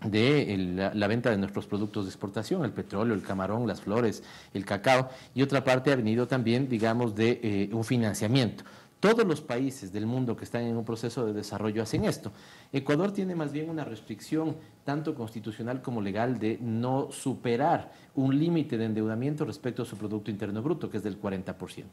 de la venta de nuestros productos de exportación, el petróleo, el camarón, las flores, el cacao, y otra parte ha venido también, digamos, de un financiamiento. Todos los países del mundo que están en un proceso de desarrollo hacen esto. Ecuador tiene más bien una restricción, tanto constitucional como legal, de no superar un límite de endeudamiento respecto a su Producto Interno Bruto, que es del 40%.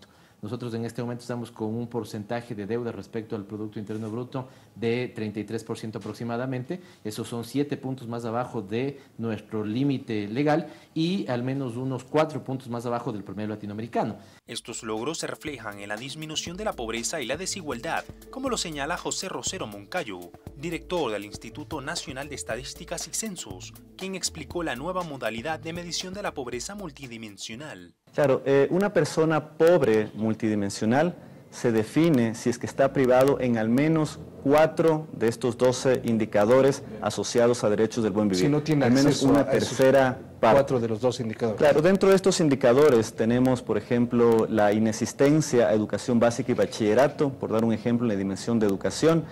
Nosotros en este momento estamos con un porcentaje de deuda respecto al Producto Interno Bruto de 33% aproximadamente. Esos son 7 puntos más abajo de nuestro límite legal y al menos unos 4 puntos más abajo del promedio latinoamericano. Estos logros se reflejan en la disminución de la pobreza y la desigualdad, como lo señala José Rosero Moncayo, director del Instituto Nacional de Estadísticas y Censos, quien explicó la nueva modalidad de medición de la pobreza multidimensional. Claro, una persona pobre multidimensional se define si es que está privado en al menos 4 de estos 12 indicadores asociados a derechos del buen vivir. Si no tiene al menos acceso una a tercera parte. 4 de los 12 indicadores. Claro, dentro de estos indicadores tenemos, por ejemplo, la inexistencia a educación básica y bachillerato, por dar un ejemplo en la dimensión de educación,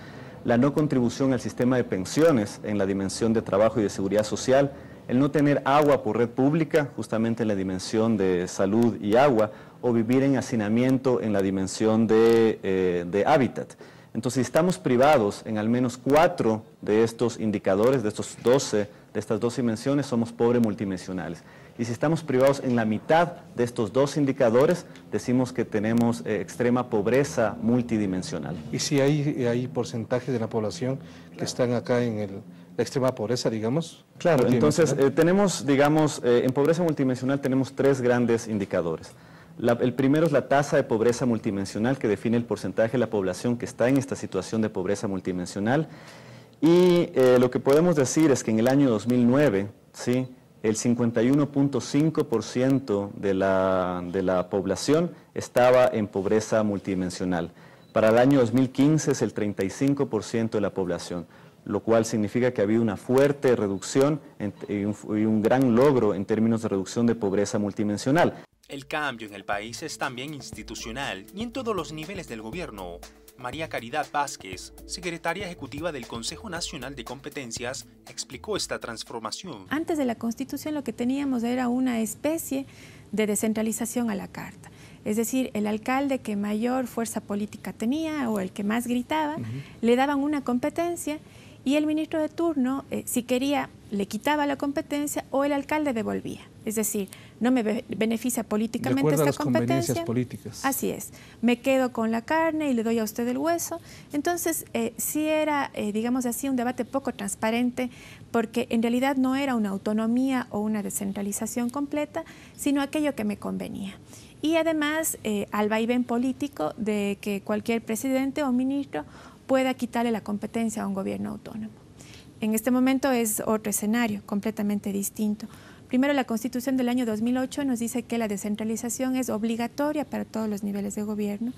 la no contribución al sistema de pensiones en la dimensión de trabajo y de seguridad social, el no tener agua por red pública, justamente en la dimensión de salud y agua, o vivir en hacinamiento en la dimensión de hábitat. Entonces, si estamos privados en al menos 4 de estos indicadores, de estas 12 dimensiones, somos pobres multidimensionales. Y si estamos privados en la mitad de estos 2 indicadores, decimos que tenemos extrema pobreza multidimensional. ¿Y si hay porcentajes de la población que están acá en la extrema pobreza, digamos? Claro, entonces tenemos, digamos, en pobreza multidimensional tenemos 3 grandes indicadores. El primero es la tasa de pobreza multidimensional, que define el porcentaje de la población que está en esta situación de pobreza multidimensional. Y lo que podemos decir es que en el año 2009, ¿sí?, el 51.5% de la población estaba en pobreza multidimensional. Para el año 2015 es el 35% de la población, lo cual significa que ha habido una fuerte reducción y un gran logro en términos de reducción de pobreza multidimensional. El cambio en el país es también institucional y en todos los niveles del gobierno. María Caridad Vázquez, secretaria ejecutiva del Consejo Nacional de Competencias, explicó esta transformación. Antes de la Constitución lo que teníamos era una especie de descentralización a la carta. Es decir, el alcalde que mayor fuerza política tenía o el que más gritaba, le daban una competencia y el ministro de turno, si quería, le quitaba la competencia o el alcalde devolvía. Es decir, no me beneficia políticamente esta competencia. Políticas. Así es. Me quedo con la carne y le doy a usted el hueso. Entonces, sí era, digamos así, un debate poco transparente, porque en realidad no era una autonomía o una descentralización completa, sino aquello que me convenía. Y además, al vaivén político de que cualquier presidente o ministro pueda quitarle la competencia a un gobierno autónomo. En este momento es otro escenario completamente distinto. Primero, la Constitución del año 2008 nos dice que la descentralización es obligatoria para todos los niveles de gobierno.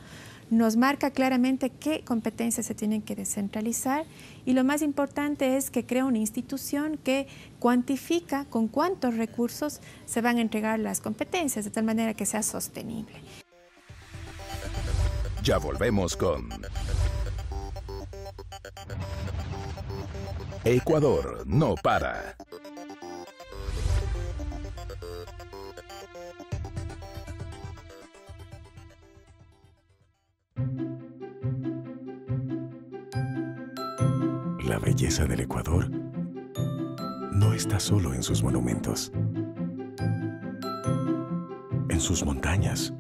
Nos marca claramente qué competencias se tienen que descentralizar y lo más importante es que crea una institución que cuantifica con cuántos recursos se van a entregar las competencias, de tal manera que sea sostenible. Ya volvemos con Ecuador no para. La belleza del Ecuador no está solo en sus monumentos, en sus montañas,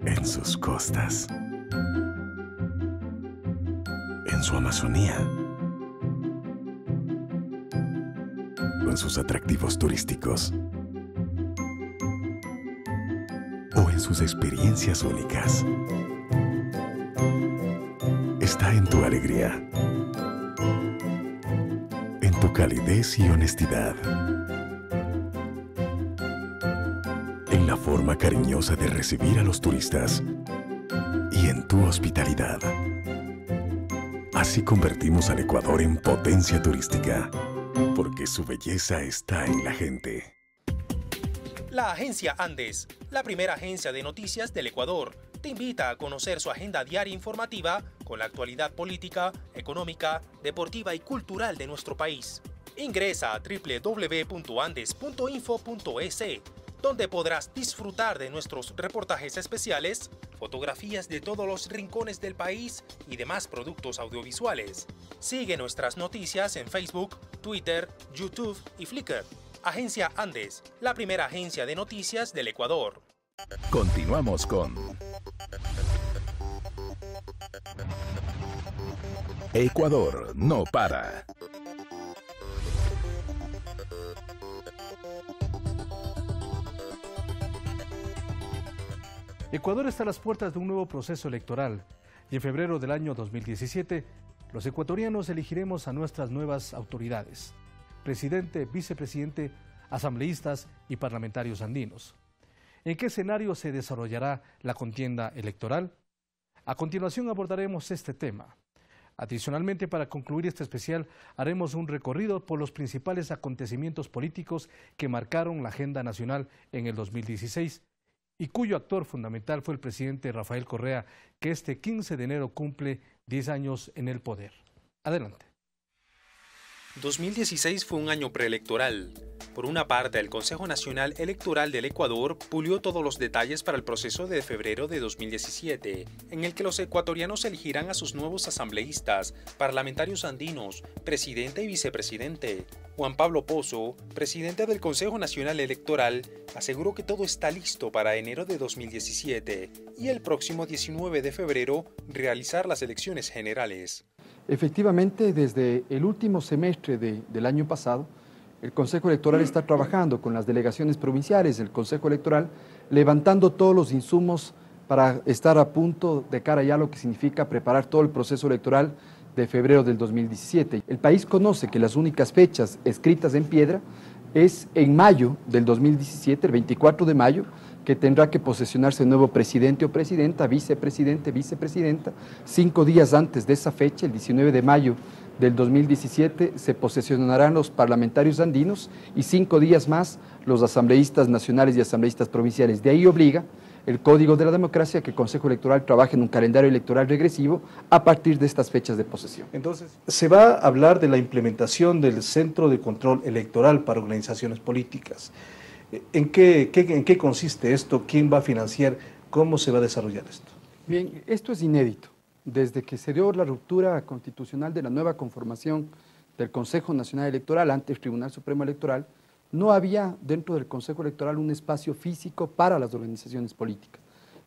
en sus costas, en su Amazonía, o en sus atractivos turísticos, o en sus experiencias únicas. Está en tu alegría, en tu calidez y honestidad, en la forma cariñosa de recibir a los turistas y en tu hospitalidad. Así convertimos al Ecuador en potencia turística, porque su belleza está en la gente. La Agencia Andes, la primera agencia de noticias del Ecuador, te invita a conocer su agenda diaria informativa con la actualidad política, económica, deportiva y cultural de nuestro país. Ingresa a www.andes.info.es, donde podrás disfrutar de nuestros reportajes especiales, fotografías de todos los rincones del país y demás productos audiovisuales. Sigue nuestras noticias en Facebook, Twitter, YouTube y Flickr. Agencia Andes, la primera agencia de noticias del Ecuador. Continuamos con Ecuador no para. Ecuador está a las puertas de un nuevo proceso electoral y en febrero del año 2017 los ecuatorianos elegiremos a nuestras nuevas autoridades: presidente, vicepresidente, asambleístas y parlamentarios andinos. ¿En qué escenario se desarrollará la contienda electoral? A continuación abordaremos este tema. Adicionalmente, para concluir este especial, haremos un recorrido por los principales acontecimientos políticos que marcaron la agenda nacional en el 2016 y cuyo actor fundamental fue el presidente Rafael Correa, que este 15 de enero cumple 10 años en el poder. Adelante. 2016 fue un año preelectoral. Por una parte, el Consejo Nacional Electoral del Ecuador pulió todos los detalles para el proceso de febrero de 2017, en el que los ecuatorianos elegirán a sus nuevos asambleístas, parlamentarios andinos, presidente y vicepresidente. Juan Pablo Pozo, presidente del Consejo Nacional Electoral, aseguró que todo está listo para enero de 2017 y el próximo 19 de febrero realizar las elecciones generales. Efectivamente, desde el último semestre del año pasado, el Consejo Electoral está trabajando con las delegaciones provinciales del Consejo Electoral, levantando todos los insumos para estar a punto de cara ya a lo que significa preparar todo el proceso electoral de febrero del 2017. El país conoce que las únicas fechas escritas en piedra es en mayo del 2017, el 24 de mayo, que tendrá que posesionarse el nuevo presidente o presidenta, vicepresidente, vicepresidenta. 5 días antes de esa fecha, el 19 de mayo del 2017, se posesionarán los parlamentarios andinos y 5 días más los asambleístas nacionales y asambleístas provinciales. De ahí obliga el Código de la Democracia que el Consejo Electoral trabaje en un calendario electoral regresivo a partir de estas fechas de posesión. Entonces, se va a hablar de la implementación del Centro de Control Electoral para organizaciones políticas. ¿En qué consiste esto? ¿Quién va a financiar? ¿Cómo se va a desarrollar esto? Bien, esto es inédito. Desde que se dio la ruptura constitucional de la nueva conformación del Consejo Nacional Electoral ante el Tribunal Supremo Electoral, no había dentro del Consejo Electoral un espacio físico para las organizaciones políticas.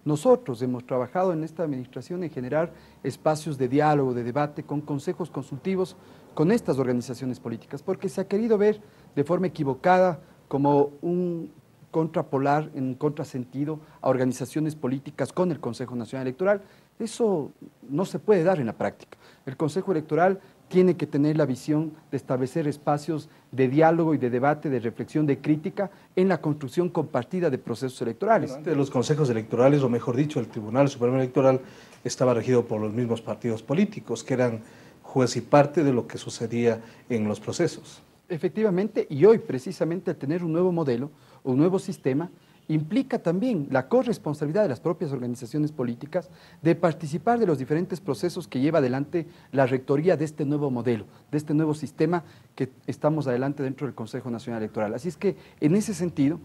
Nosotros hemos trabajado en esta administración en generar espacios de diálogo, de debate, con consejos consultivos con estas organizaciones políticas, porque se ha querido ver de forma equivocada como un contrapolar, en un contrasentido a organizaciones políticas con el Consejo Nacional Electoral. Eso no se puede dar en la práctica. El Consejo Electoral tiene que tener la visión de establecer espacios de diálogo y de debate, de reflexión, de crítica en la construcción compartida de procesos electorales. Antes de los consejos electorales, o mejor dicho, el Tribunal Supremo Electoral estaba regido por los mismos partidos políticos, que eran juez y parte de lo que sucedía en los procesos. Efectivamente, y hoy precisamente al tener un nuevo modelo, un nuevo sistema, implica también la corresponsabilidad de las propias organizaciones políticas de participar de los diferentes procesos que lleva adelante la rectoría de este nuevo modelo, de este nuevo sistema que estamos adelante dentro del Consejo Nacional Electoral. Así es que, en ese sentido,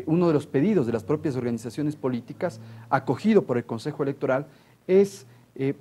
uno de los pedidos de las propias organizaciones políticas, acogido por el Consejo Electoral, es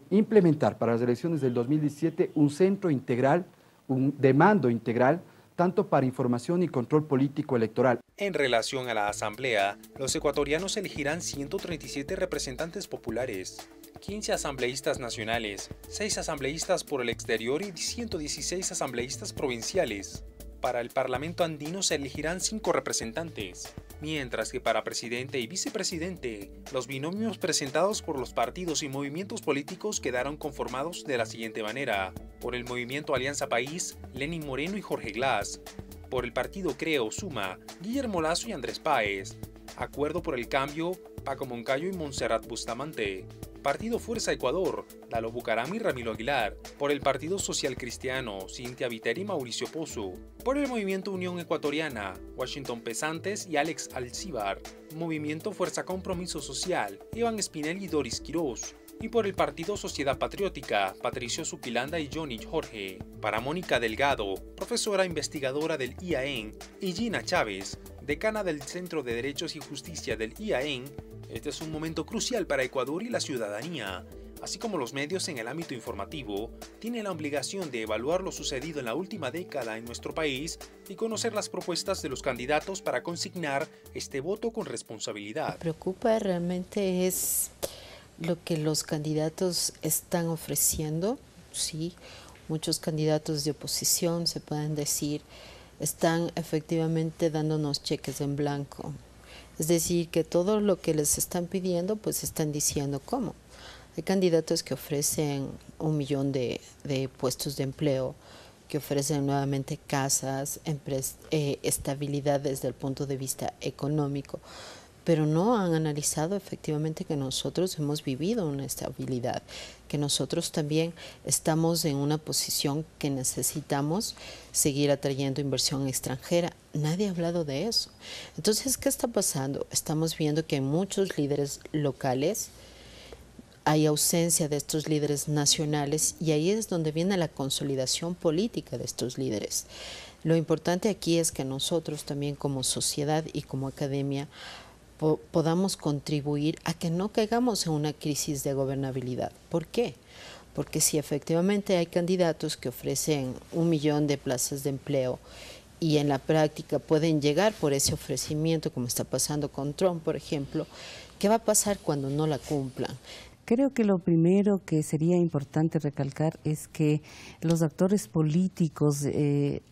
implementar para las elecciones del 2017 un centro integral, de mando integral, tanto para información y control político electoral. En relación a la Asamblea, los ecuatorianos elegirán 137 representantes populares, 15 asambleístas nacionales, 6 asambleístas por el exterior y 116 asambleístas provinciales. Para el Parlamento andino se elegirán 5 representantes, mientras que para presidente y vicepresidente, los binomios presentados por los partidos y movimientos políticos quedaron conformados de la siguiente manera. Por el movimiento Alianza País, Lenín Moreno y Jorge Glass. Por el partido Creo Suma, Guillermo Lasso y Andrés Páez. Acuerdo por el Cambio, Paco Moncayo y Montserrat Bustamante. Partido Fuerza Ecuador, Lalo Bucaram y Ramiro Aguilar. Por el Partido Social Cristiano, Cintia Viteri y Mauricio Pozo. Por el Movimiento Unión Ecuatoriana, Washington Pesantes y Alex Alcíbar. Movimiento Fuerza Compromiso Social, Iván Espinel y Doris Quirós. Y por el Partido Sociedad Patriótica, Patricio Zuquilanda y Johnny Jorge. Para Mónica Delgado, profesora investigadora del IAEN, y Gina Chávez, decana del Centro de Derechos y Justicia del IAEN, este es un momento crucial para Ecuador y la ciudadanía, así como los medios en el ámbito informativo, tienen la obligación de evaluar lo sucedido en la última década en nuestro país y conocer las propuestas de los candidatos para consignar este voto con responsabilidad. Lo que preocupa realmente es lo que los candidatos están ofreciendo. Sí, muchos candidatos de oposición, se pueden decir, están efectivamente dándonos cheques en blanco. Es decir, que todo lo que les están pidiendo, pues están diciendo cómo. Hay candidatos que ofrecen 1 millón de puestos de empleo, que ofrecen nuevamente casas, estabilidad desde el punto de vista económico, pero no han analizado efectivamente que nosotros hemos vivido una estabilidad, que nosotros también estamos en una posición que necesitamos seguir atrayendo inversión extranjera. Nadie ha hablado de eso. Entonces, ¿qué está pasando? Estamos viendo que hay muchos líderes locales, hay ausencia de estos líderes nacionales y ahí es donde viene la consolidación política de estos líderes. Lo importante aquí es que nosotros también como sociedad y como academia podamos contribuir a que no caigamos en una crisis de gobernabilidad. ¿Por qué? Porque si efectivamente hay candidatos que ofrecen 1 millón de plazas de empleo y en la práctica pueden llegar por ese ofrecimiento, como está pasando con Trump, por ejemplo, ¿qué va a pasar cuando no la cumplan? Creo que lo primero que sería importante recalcar es que los actores políticos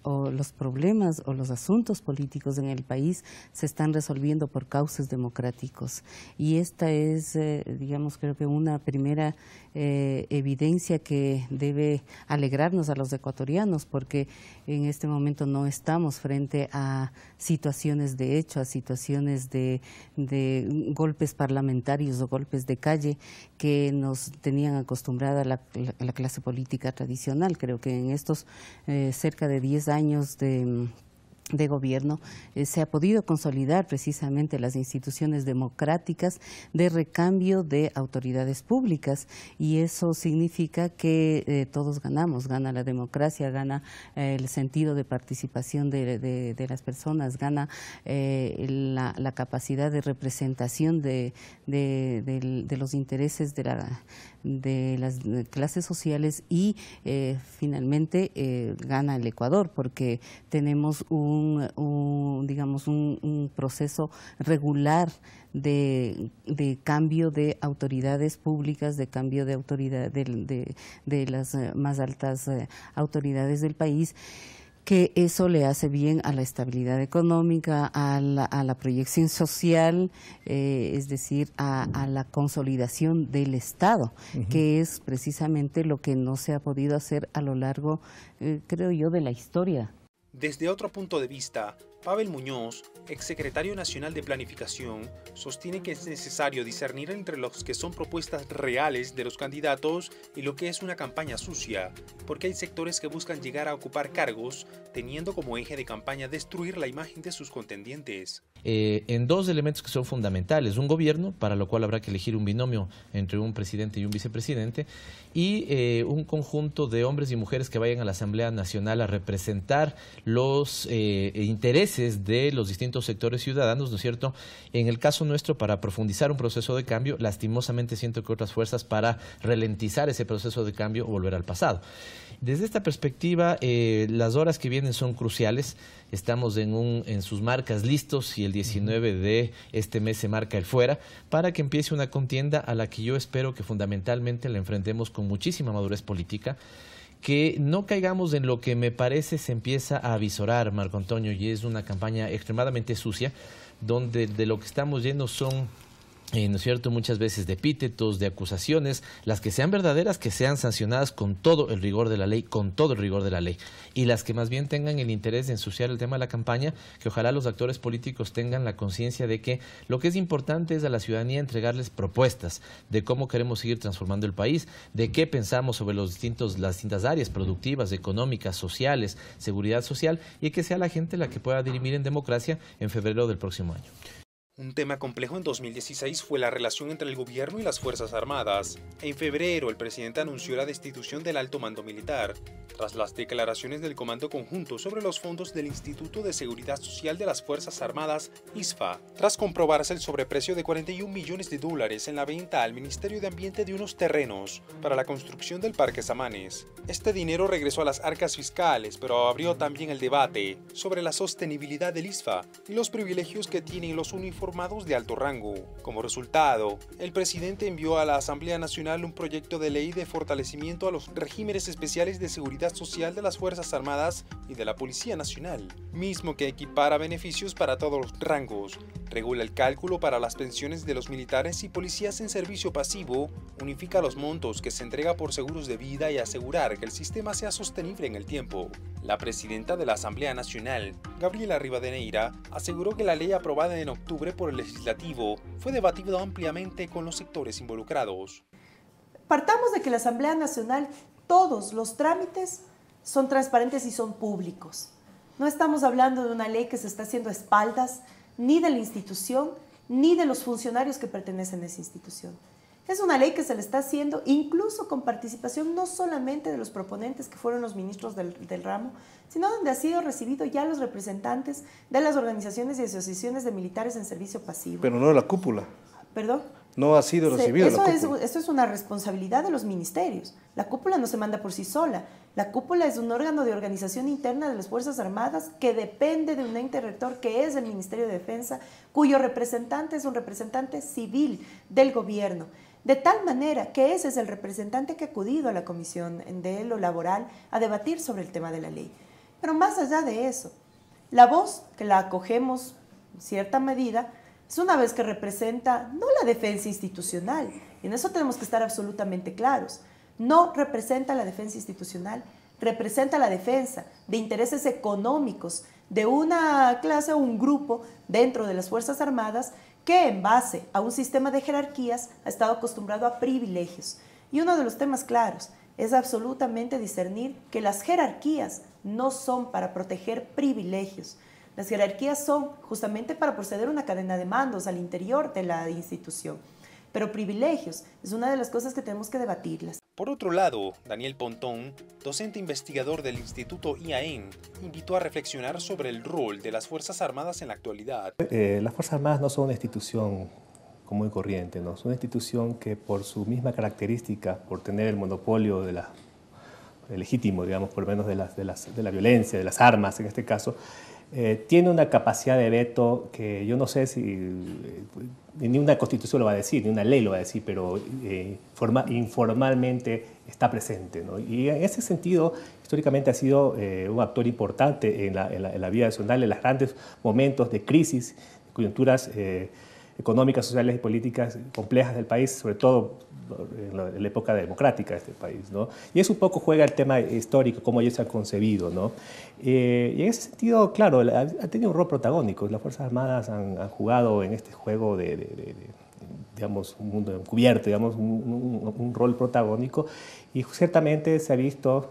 o los problemas o los asuntos políticos en el país se están resolviendo por cauces democráticos. Y esta es, digamos, creo que una primera evidencia que debe alegrarnos a los ecuatorianos, porque en este momento no estamos frente a situaciones de hecho, a situaciones de golpes parlamentarios o golpes de calle que nos tenían acostumbrada la clase política tradicional. Creo que en estos cerca de 10 años de de gobierno, se ha podido consolidar precisamente las instituciones democráticas de recambio de autoridades públicas, y eso significa que todos ganamos, gana la democracia, gana el sentido de participación de las personas, gana la capacidad de representación de los intereses de las clases sociales, y finalmente gana el Ecuador, porque tenemos un proceso regular de cambio de autoridades públicas, de cambio de autoridad de las más altas autoridades del país, que eso le hace bien a la estabilidad económica, a la proyección social, es decir, a la consolidación del Estado, que es precisamente lo que no se ha podido hacer a lo largo, creo yo, de la historia. Desde otro punto de vista, Pavel Muñoz, exsecretario nacional de Planificación, sostiene que es necesario discernir entre los que son propuestas reales de los candidatos y lo que es una campaña sucia, porque hay sectores que buscan llegar a ocupar cargos, teniendo como eje de campaña destruir la imagen de sus contendientes. En dos elementos que son fundamentales: un gobierno, para lo cual habrá que elegir un binomio entre un presidente y un vicepresidente, y un conjunto de hombres y mujeres que vayan a la Asamblea Nacional a representar los intereses de los distintos sectores ciudadanos, ¿no es cierto? En el caso nuestro, para profundizar un proceso de cambio, lastimosamente siento que otras fuerzas para ralentizar ese proceso de cambio o volver al pasado. Desde esta perspectiva, las horas que vienen son cruciales. Estamos en sus marcas listos, y el 19 de este mes se marca el fuera, para que empiece una contienda a la que yo espero que fundamentalmente la enfrentemos con muchísima madurez política, que no caigamos en lo que me parece se empieza a avisorar, Marco Antonio, y es una campaña extremadamente sucia, donde de lo que estamos llenos son, ¿no es cierto?, muchas veces de epítetos, de acusaciones, las que sean verdaderas, que sean sancionadas con todo el rigor de la ley, y las que más bien tengan el interés de ensuciar el tema de la campaña, que ojalá los actores políticos tengan la conciencia de que lo que es importante es a la ciudadanía entregarles propuestas de cómo queremos seguir transformando el país, de qué pensamos sobre las distintas áreas productivas, económicas, sociales, seguridad social, y que sea la gente la que pueda dirimir en democracia en febrero del próximo año. Un tema complejo en 2016 fue la relación entre el gobierno y las Fuerzas Armadas. En febrero, el presidente anunció la destitución del alto mando militar, tras las declaraciones del Comando Conjunto sobre los fondos del Instituto de Seguridad Social de las Fuerzas Armadas, ISFA, tras comprobarse el sobreprecio de $41 millones en la venta al Ministerio de Ambiente de unos terrenos para la construcción del Parque Samanes. Este dinero regresó a las arcas fiscales, pero abrió también el debate sobre la sostenibilidad del ISFA y los privilegios que tienen los uniformados de alto rango. Como resultado, el presidente envió a la Asamblea Nacional un proyecto de ley de fortalecimiento a los regímenes especiales de seguridad social de las Fuerzas Armadas y de la Policía Nacional, mismo que equipara beneficios para todos los rangos, regula el cálculo para las pensiones de los militares y policías en servicio pasivo, unifica los montos que se entrega por seguros de vida y asegurar que el sistema sea sostenible en el tiempo. La presidenta de la Asamblea Nacional, Gabriela Rivadeneira, aseguró que la ley aprobada en octubre por el Legislativo fue debatida ampliamente con los sectores involucrados. Partamos de que la Asamblea Nacional, todos los trámites son transparentes y son públicos. No estamos hablando de una ley que se está haciendo a espaldas ni de la institución ni de los funcionarios que pertenecen a esa institución. Es una ley que se le está haciendo incluso con participación no solamente de los proponentes, que fueron los ministros del ramo, sino donde ha sido recibido ya los representantes de las organizaciones y asociaciones de militares en servicio pasivo. Pero no de la cúpula. ¿Perdón? No ha sido recibido la cúpula. Eso es una responsabilidad de los ministerios. La cúpula no se manda por sí sola. La cúpula es un órgano de organización interna de las Fuerzas Armadas que depende de un ente rector que es el Ministerio de Defensa, cuyo representante es un representante civil del gobierno. De tal manera que ese es el representante que ha acudido a la Comisión de lo Laboral a debatir sobre el tema de la ley. Pero más allá de eso, la voz que la acogemos en cierta medida es una vez que representa no la defensa institucional, y en eso tenemos que estar absolutamente claros, no representa la defensa institucional, representa la defensa de intereses económicos de una clase o un grupo dentro de las Fuerzas Armadas que en base a un sistema de jerarquías ha estado acostumbrado a privilegios. Y uno de los temas claros es absolutamente discernir que las jerarquías no son para proteger privilegios. Las jerarquías son justamente para proceder a una cadena de mandos al interior de la institución. Pero privilegios es una de las cosas que tenemos que debatirlas. Por otro lado, Daniel Pontón, docente investigador del Instituto IAEN, invitó a reflexionar sobre el rol de las Fuerzas Armadas en la actualidad. Las Fuerzas Armadas no son una institución común y corriente, ¿no? Son una institución que por su misma característica, por tener el monopolio de legítimo, digamos, por lo menos de la violencia, de las armas en este caso, tiene una capacidad de veto que yo no sé si ni una constitución lo va a decir, ni una ley lo va a decir, pero informalmente está presente, ¿no? Y en ese sentido, históricamente ha sido un actor importante en la vida nacional, en los grandes momentos de crisis, coyunturas económicas, sociales y políticas complejas del país, sobre todo en la época democrática de este país, ¿no? Y eso un poco juega el tema histórico, cómo ellos se han concebido, ¿no? Y en ese sentido, claro, ha tenido un rol protagónico. Las Fuerzas Armadas han jugado en este juego digamos, un mundo encubierto, digamos, un rol protagónico, y ciertamente se ha visto,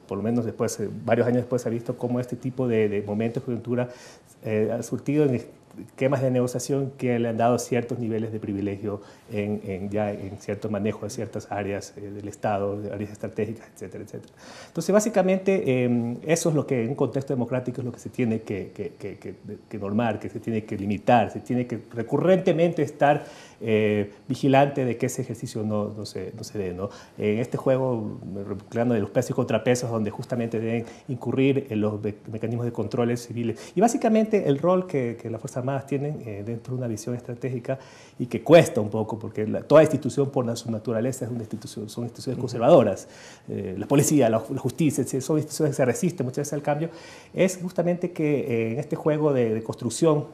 por lo menos después, varios años después, se ha visto cómo este tipo de momentos de coyuntura ha surtido en esquemas de negociación que le han dado ciertos niveles de privilegio ya en cierto manejo de ciertas áreas del Estado, de áreas estratégicas, etcétera, etcétera. Entonces, básicamente, eso es lo que en un contexto democrático es lo que se tiene que normar, que se tiene que limitar, se tiene que recurrentemente estar vigilante de que ese ejercicio no se dé, ¿no? En este juego, hablando de los pesos y contrapesos, donde justamente deben incurrir en los mecanismos de controles civiles. Y básicamente el rol que las Fuerzas Armadas tienen dentro de una visión estratégica y que cuesta un poco, porque toda institución por su naturaleza son instituciones conservadoras. La policía, la justicia, son instituciones que se resisten muchas veces al cambio. Es justamente que en este juego de construcción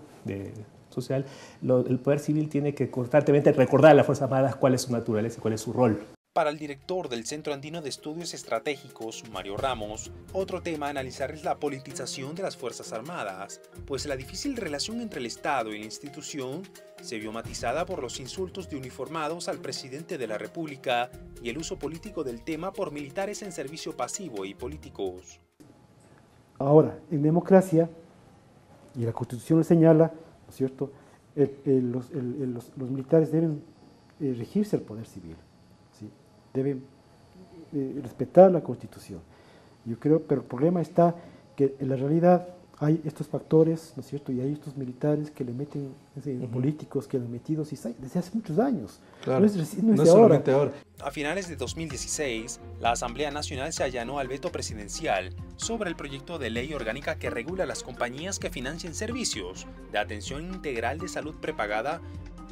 social, el poder civil tiene que constantemente recordar a las Fuerzas Armadas cuál es su naturaleza y cuál es su rol. Para el director del Centro Andino de Estudios Estratégicos, Mario Ramos, otro tema a analizar es la politización de las Fuerzas Armadas, pues la difícil relación entre el Estado y la institución se vio matizada por los insultos de uniformados al presidente de la República y el uso político del tema por militares en servicio pasivo y políticos. Ahora, en democracia, y la Constitución lo señala, ¿no es cierto?, los militares deben regirse al poder civil. Deben respetar la Constitución. Yo creo, pero el problema está que en la realidad hay estos factores, ¿no es cierto? Y hay estos militares que le meten, políticos que le han metido desde hace muchos años. Claro, no es solamente ahora. A finales de 2016, la Asamblea Nacional se allanó al veto presidencial sobre el proyecto de ley orgánica que regula las compañías que financien servicios de atención integral de salud prepagada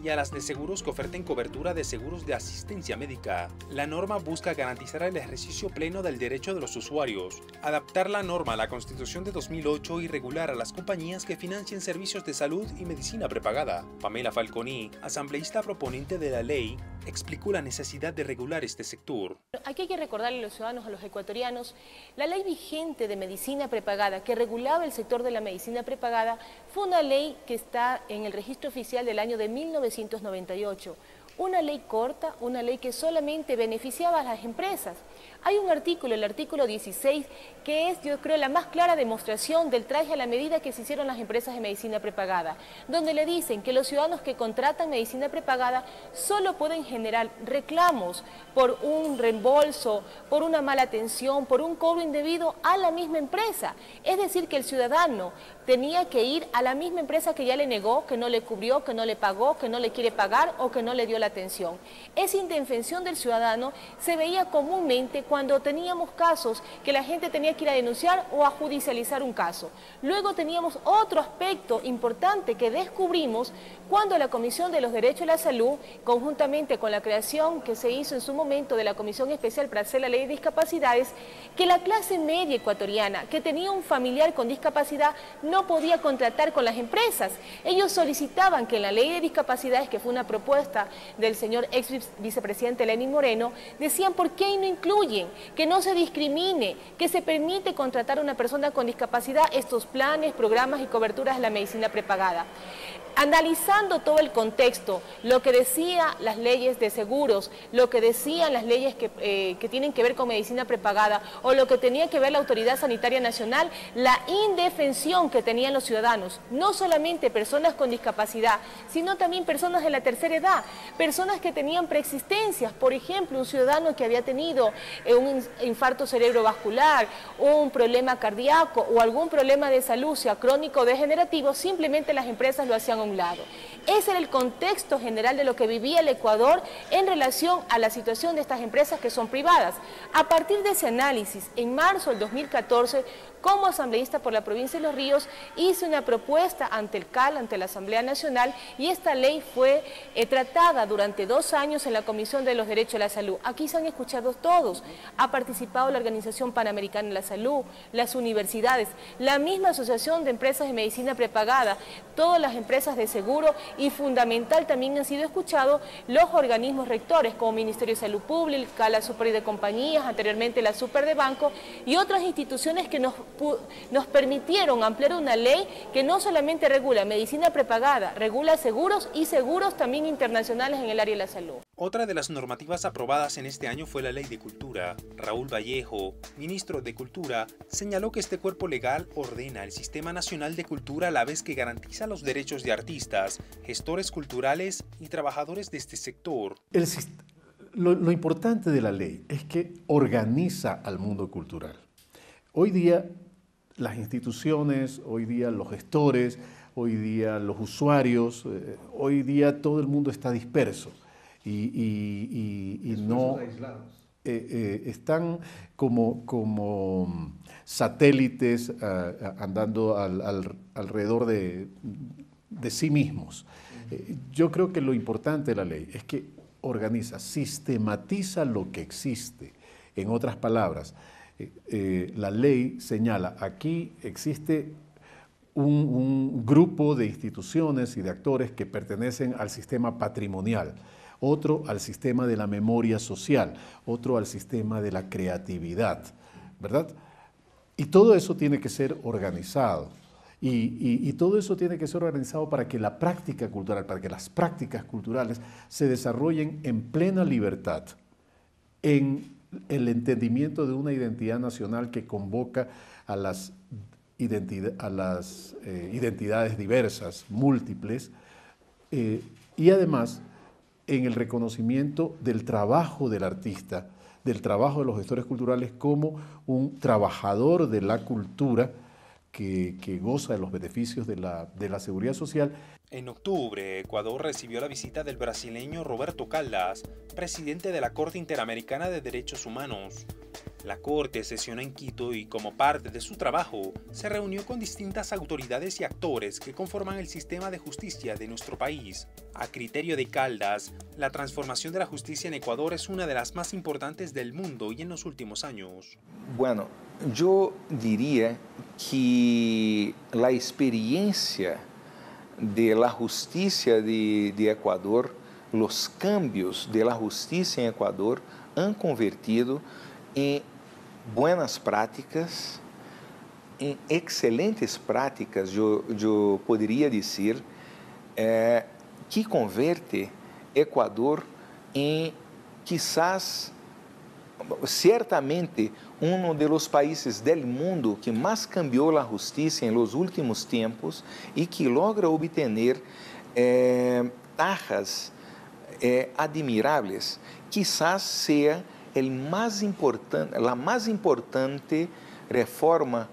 y a las de seguros que oferten cobertura de seguros de asistencia médica. La norma busca garantizar el ejercicio pleno del derecho de los usuarios, adaptar la norma a la Constitución de 2008 y regular a las compañías que financien servicios de salud y medicina prepagada. Pamela Falconi, asambleísta proponente de la ley, explicó la necesidad de regular este sector. Aquí hay que recordarle a los ciudadanos, a los ecuatorianos, la ley vigente de medicina prepagada que regulaba el sector de la medicina prepagada fue una ley que está en el registro oficial del año de 1998. Una ley corta, una ley que solamente beneficiaba a las empresas. Hay un artículo, el artículo 16, que es, yo creo, la más clara demostración del traje a la medida que se hicieron las empresas de medicina prepagada, donde le dicen que los ciudadanos que contratan medicina prepagada solo pueden generar reclamos por un reembolso, por una mala atención, por un cobro indebido a la misma empresa. Es decir, que el ciudadano tenía que ir a la misma empresa que ya le negó, que no le cubrió, que no le pagó, que no le quiere pagar o que no le dio la atención. Esa indefensión del ciudadano se veía comúnmente cuando teníamos casos que la gente tenía que ir a denunciar o a judicializar un caso. Luego teníamos otro aspecto importante que descubrimos cuando la Comisión de los Derechos de la Salud, conjuntamente con la creación que se hizo en su momento de la Comisión Especial para hacer la Ley de Discapacidades, que la clase media ecuatoriana que tenía un familiar con discapacidad no podía contratar con las empresas. Ellos solicitaban que en la Ley de Discapacidades, que fue una propuesta del señor ex vicepresidente Lenín Moreno, decían por qué no incluyen, que no se discrimine, que se permite contratar a una persona con discapacidad estos planes, programas y coberturas de la medicina prepagada. Analizando todo el contexto, lo que decían las leyes de seguros, lo que decían las leyes que tienen que ver con medicina prepagada o lo que tenía que ver la Autoridad Sanitaria Nacional, la indefensión que tenían los ciudadanos, no solamente personas con discapacidad, sino también personas de la tercera edad, personas que tenían preexistencias, por ejemplo, un ciudadano que había tenido un infarto cerebrovascular, un problema cardíaco o algún problema de salud, sea crónico o degenerativo, simplemente las empresas lo hacían a un lado. Ese era el contexto general de lo que vivía el Ecuador en relación a la situación de estas empresas que son privadas. A partir de ese análisis, en marzo del 2014, como asambleísta por la provincia de Los Ríos, hice una propuesta ante el CAL, ante la Asamblea Nacional, y esta ley fue tratada durante 2 años en la Comisión de los Derechos de la Salud. Aquí se han escuchado todos, ha participado la Organización Panamericana de la Salud, las universidades, la misma Asociación de Empresas de Medicina Prepagada, todas las empresas de seguro y fundamental también han sido escuchados los organismos rectores como Ministerio de Salud Pública, la Super de Compañías, anteriormente la Super de Banco y otras instituciones que nos permitieron ampliar una ley que no solamente regula medicina prepagada, regula seguros y seguros también internacionales en el área de la salud. Otra de las normativas aprobadas en este año fue la Ley de Cultura. Raúl Vallejo, ministro de Cultura, señaló que este cuerpo legal ordena el Sistema Nacional de Cultura a la vez que garantiza los derechos de artistas, gestores culturales y trabajadores de este sector. Lo importante de la ley es que organiza al mundo cultural. Hoy día las instituciones, hoy día los gestores, hoy día los usuarios, hoy día todo el mundo está disperso. Y no están como satélites andando alrededor de sí mismos. Yo creo que lo importante de la ley es que organiza, sistematiza lo que existe. En otras palabras, la ley señala, aquí existe un grupo de instituciones y de actores que pertenecen al sistema patrimonial, otro al sistema de la memoria social, otro al sistema de la creatividad, ¿verdad? Y todo eso tiene que ser organizado. Y todo eso tiene que ser organizado para que la práctica cultural, para que las prácticas culturales se desarrollen en plena libertad, en el entendimiento de una identidad nacional que convoca a las identidades diversas, múltiples, y además en el reconocimiento del trabajo del artista, del trabajo de los gestores culturales como un trabajador de la cultura que goza de los beneficios de la seguridad social. En octubre, Ecuador recibió la visita del brasileño Roberto Caldas, presidente de la Corte Interamericana de Derechos Humanos. La Corte sesionó en Quito y, como parte de su trabajo, se reunió con distintas autoridades y actores que conforman el sistema de justicia de nuestro país. A criterio de Caldas, la transformación de la justicia en Ecuador es una de las más importantes del mundo y en los últimos años. Bueno, yo diría que la experiencia de la justicia de Ecuador, los cambios de la justicia en Ecuador han convertido en buenas prácticas, en excelentes prácticas, yo podría decir, que convierte Ecuador en quizás, ciertamente, uno de los países del mundo que más cambió la justicia en los últimos tiempos y que logra obtener tajas admirables. Quizás sea la más importante reforma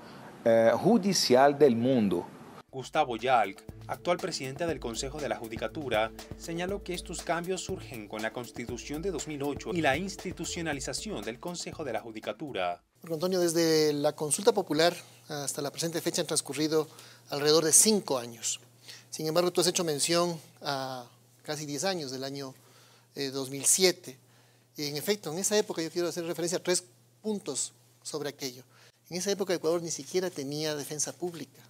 judicial del mundo. Gustavo Yalc, actual presidente del Consejo de la Judicatura, señaló que estos cambios surgen con la Constitución de 2008 y la institucionalización del Consejo de la Judicatura. Marco Antonio, desde la consulta popular hasta la presente fecha han transcurrido alrededor de 5 años. Sin embargo, tú has hecho mención a casi 10 años, del año 2007. Y en efecto, en esa época yo quiero hacer referencia a 3 puntos sobre aquello. En esa época Ecuador ni siquiera tenía defensa pública.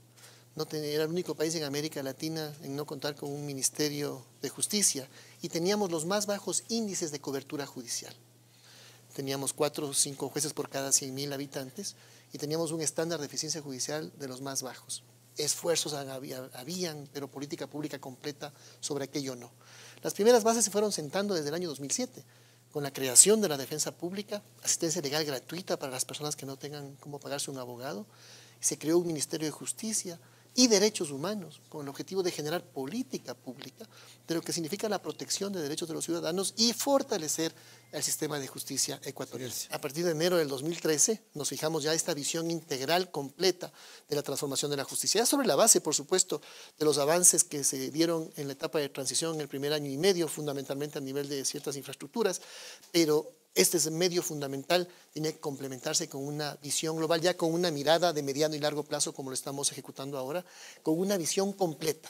Era el único país en América Latina en no contar con un ministerio de justicia y teníamos los más bajos índices de cobertura judicial. Teníamos 4 o 5 jueces por cada 100.000 habitantes y teníamos un estándar de eficiencia judicial de los más bajos. esfuerzos habían, pero política pública completa sobre aquello no. Las primeras bases se fueron sentando desde el año 2007, con la creación de la defensa pública, asistencia legal gratuita para las personas que no tengan cómo pagarse un abogado. Se creó un Ministerio de Justicia y Derechos Humanos, con el objetivo de generar política pública de lo que significa la protección de derechos de los ciudadanos y fortalecer el sistema de justicia ecuatoriano. A partir de enero del 2013 nos fijamos ya esta visión integral completa de la transformación de la justicia, ya sobre la base, por supuesto, de los avances que se dieron en la etapa de transición en el primer año y medio, fundamentalmente a nivel de ciertas infraestructuras, pero este es medio fundamental, tiene que complementarse con una visión global, ya con una mirada de mediano y largo plazo, como lo estamos ejecutando ahora, con una visión completa.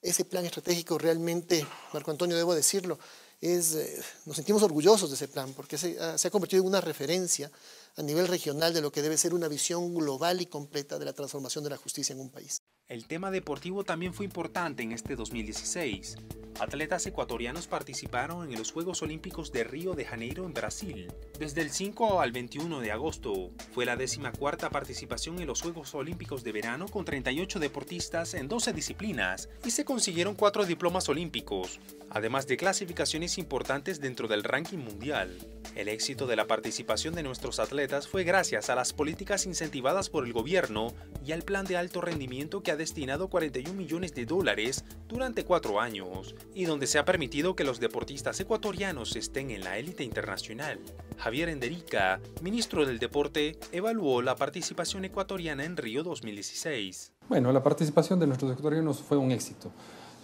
Ese plan estratégico realmente, Marco Antonio, debo decirlo, nos sentimos orgullosos de ese plan, porque se ha convertido en una referencia a nivel regional de lo que debe ser una visión global y completa de la transformación de la justicia en un país. El tema deportivo también fue importante en este 2016. Atletas ecuatorianos participaron en los Juegos Olímpicos de Río de Janeiro en Brasil. Desde el 5 al 21 de agosto fue la 14ª participación en los Juegos Olímpicos de Verano con 38 deportistas en 12 disciplinas y se consiguieron 4 diplomas olímpicos, además de clasificaciones importantes dentro del ranking mundial. El éxito de la participación de nuestros atletas fue gracias a las políticas incentivadas por el gobierno y al plan de alto rendimiento que ha destinado $41 millones durante 4 años y donde se ha permitido que los deportistas ecuatorianos estén en la élite internacional. Javier Enderica, ministro del Deporte, evaluó la participación ecuatoriana en Río 2016. Bueno, la participación de nuestros ecuatorianos fue un éxito.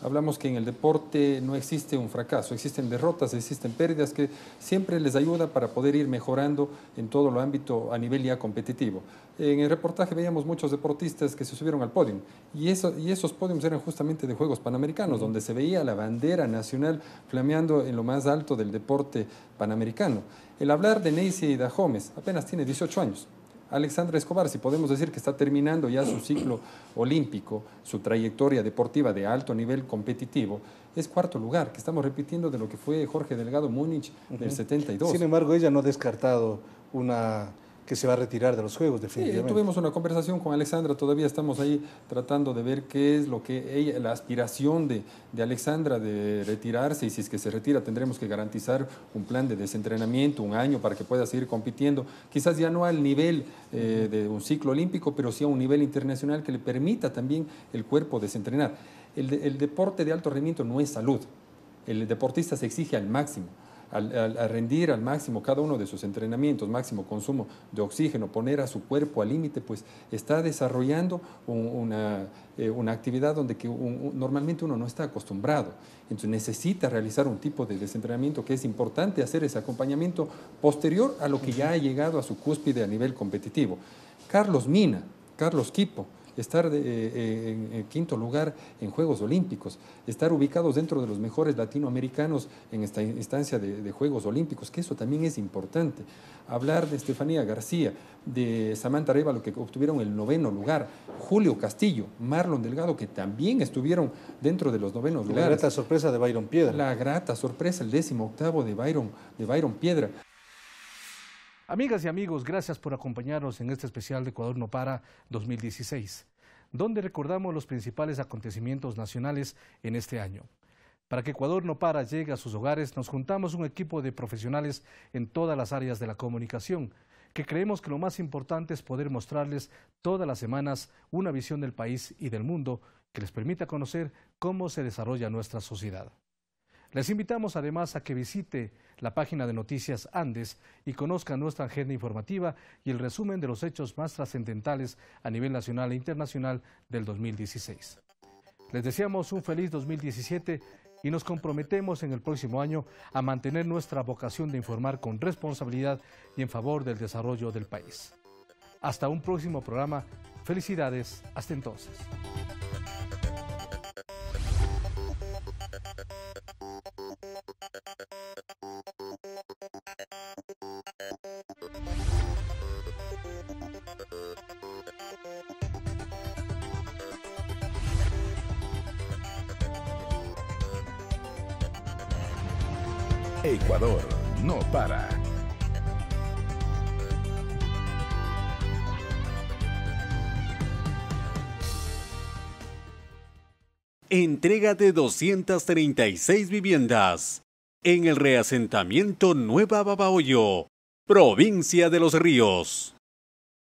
Hablamos que en el deporte no existe un fracaso, existen derrotas, existen pérdidas que siempre les ayuda para poder ir mejorando en todo el ámbito a nivel ya competitivo. En el reportaje veíamos muchos deportistas que se subieron al podio y esos podios eran justamente de Juegos Panamericanos, donde se veía la bandera nacional flameando en lo más alto del deporte panamericano. El hablar de Neisy Dahomes, apenas tiene 18 años. Alexandra Escobar, si podemos decir que está terminando ya su ciclo olímpico, su trayectoria deportiva de alto nivel competitivo, es 4º lugar, que estamos repitiendo de lo que fue Jorge Delgado Múnich del 72. Sin embargo, ella no ha descartado que se va a retirar de los Juegos, definitivamente. Sí, tuvimos una conversación con Alexandra, todavía estamos ahí tratando de ver qué es lo que la aspiración de Alexandra de retirarse, y si es que se retira tendremos que garantizar un plan de desentrenamiento, un año para que pueda seguir compitiendo, quizás ya no al nivel de un ciclo olímpico, pero sí a un nivel internacional que le permita también el cuerpo desentrenar. El deporte de alto rendimiento no es salud, el deportista se exige al máximo. Al rendir al máximo cada uno de sus entrenamientos, máximo consumo de oxígeno, poner a su cuerpo al límite, pues está desarrollando una actividad donde normalmente uno no está acostumbrado. Entonces necesita realizar un tipo de desentrenamiento que es importante hacer ese acompañamiento posterior a lo que ya ha llegado a su cúspide a nivel competitivo. Carlos Mina, Carlos Quipo, estar en 5º lugar en Juegos Olímpicos, estar ubicados dentro de los mejores latinoamericanos en esta instancia de Juegos Olímpicos, que eso también es importante. Hablar de Estefanía García, de Samantha Arévalo, que obtuvieron el 9º lugar, Julio Castillo, Marlon Delgado, que también estuvieron dentro de los 9º lugares. La grata sorpresa de Byron Piedra. La grata sorpresa, el 18º de Byron Piedra. Amigas y amigos, gracias por acompañarnos en este especial de Ecuador No Para 2016, donde recordamos los principales acontecimientos nacionales en este año. Para que Ecuador No Para llegue a sus hogares, nos juntamos un equipo de profesionales en todas las áreas de la comunicación, que creemos que lo más importante es poder mostrarles todas las semanas una visión del país y del mundo que les permita conocer cómo se desarrolla nuestra sociedad. Les invitamos además a que visite la página de Noticias Andes y conozca nuestra agenda informativa y el resumen de los hechos más trascendentales a nivel nacional e internacional del 2016. Les deseamos un feliz 2017 y nos comprometemos en el próximo año a mantener nuestra vocación de informar con responsabilidad y en favor del desarrollo del país. Hasta un próximo programa. Felicidades. Hasta entonces. Ecuador no para. Entrega de 236 viviendas en el reasentamiento Nueva Babahoyo, provincia de Los Ríos.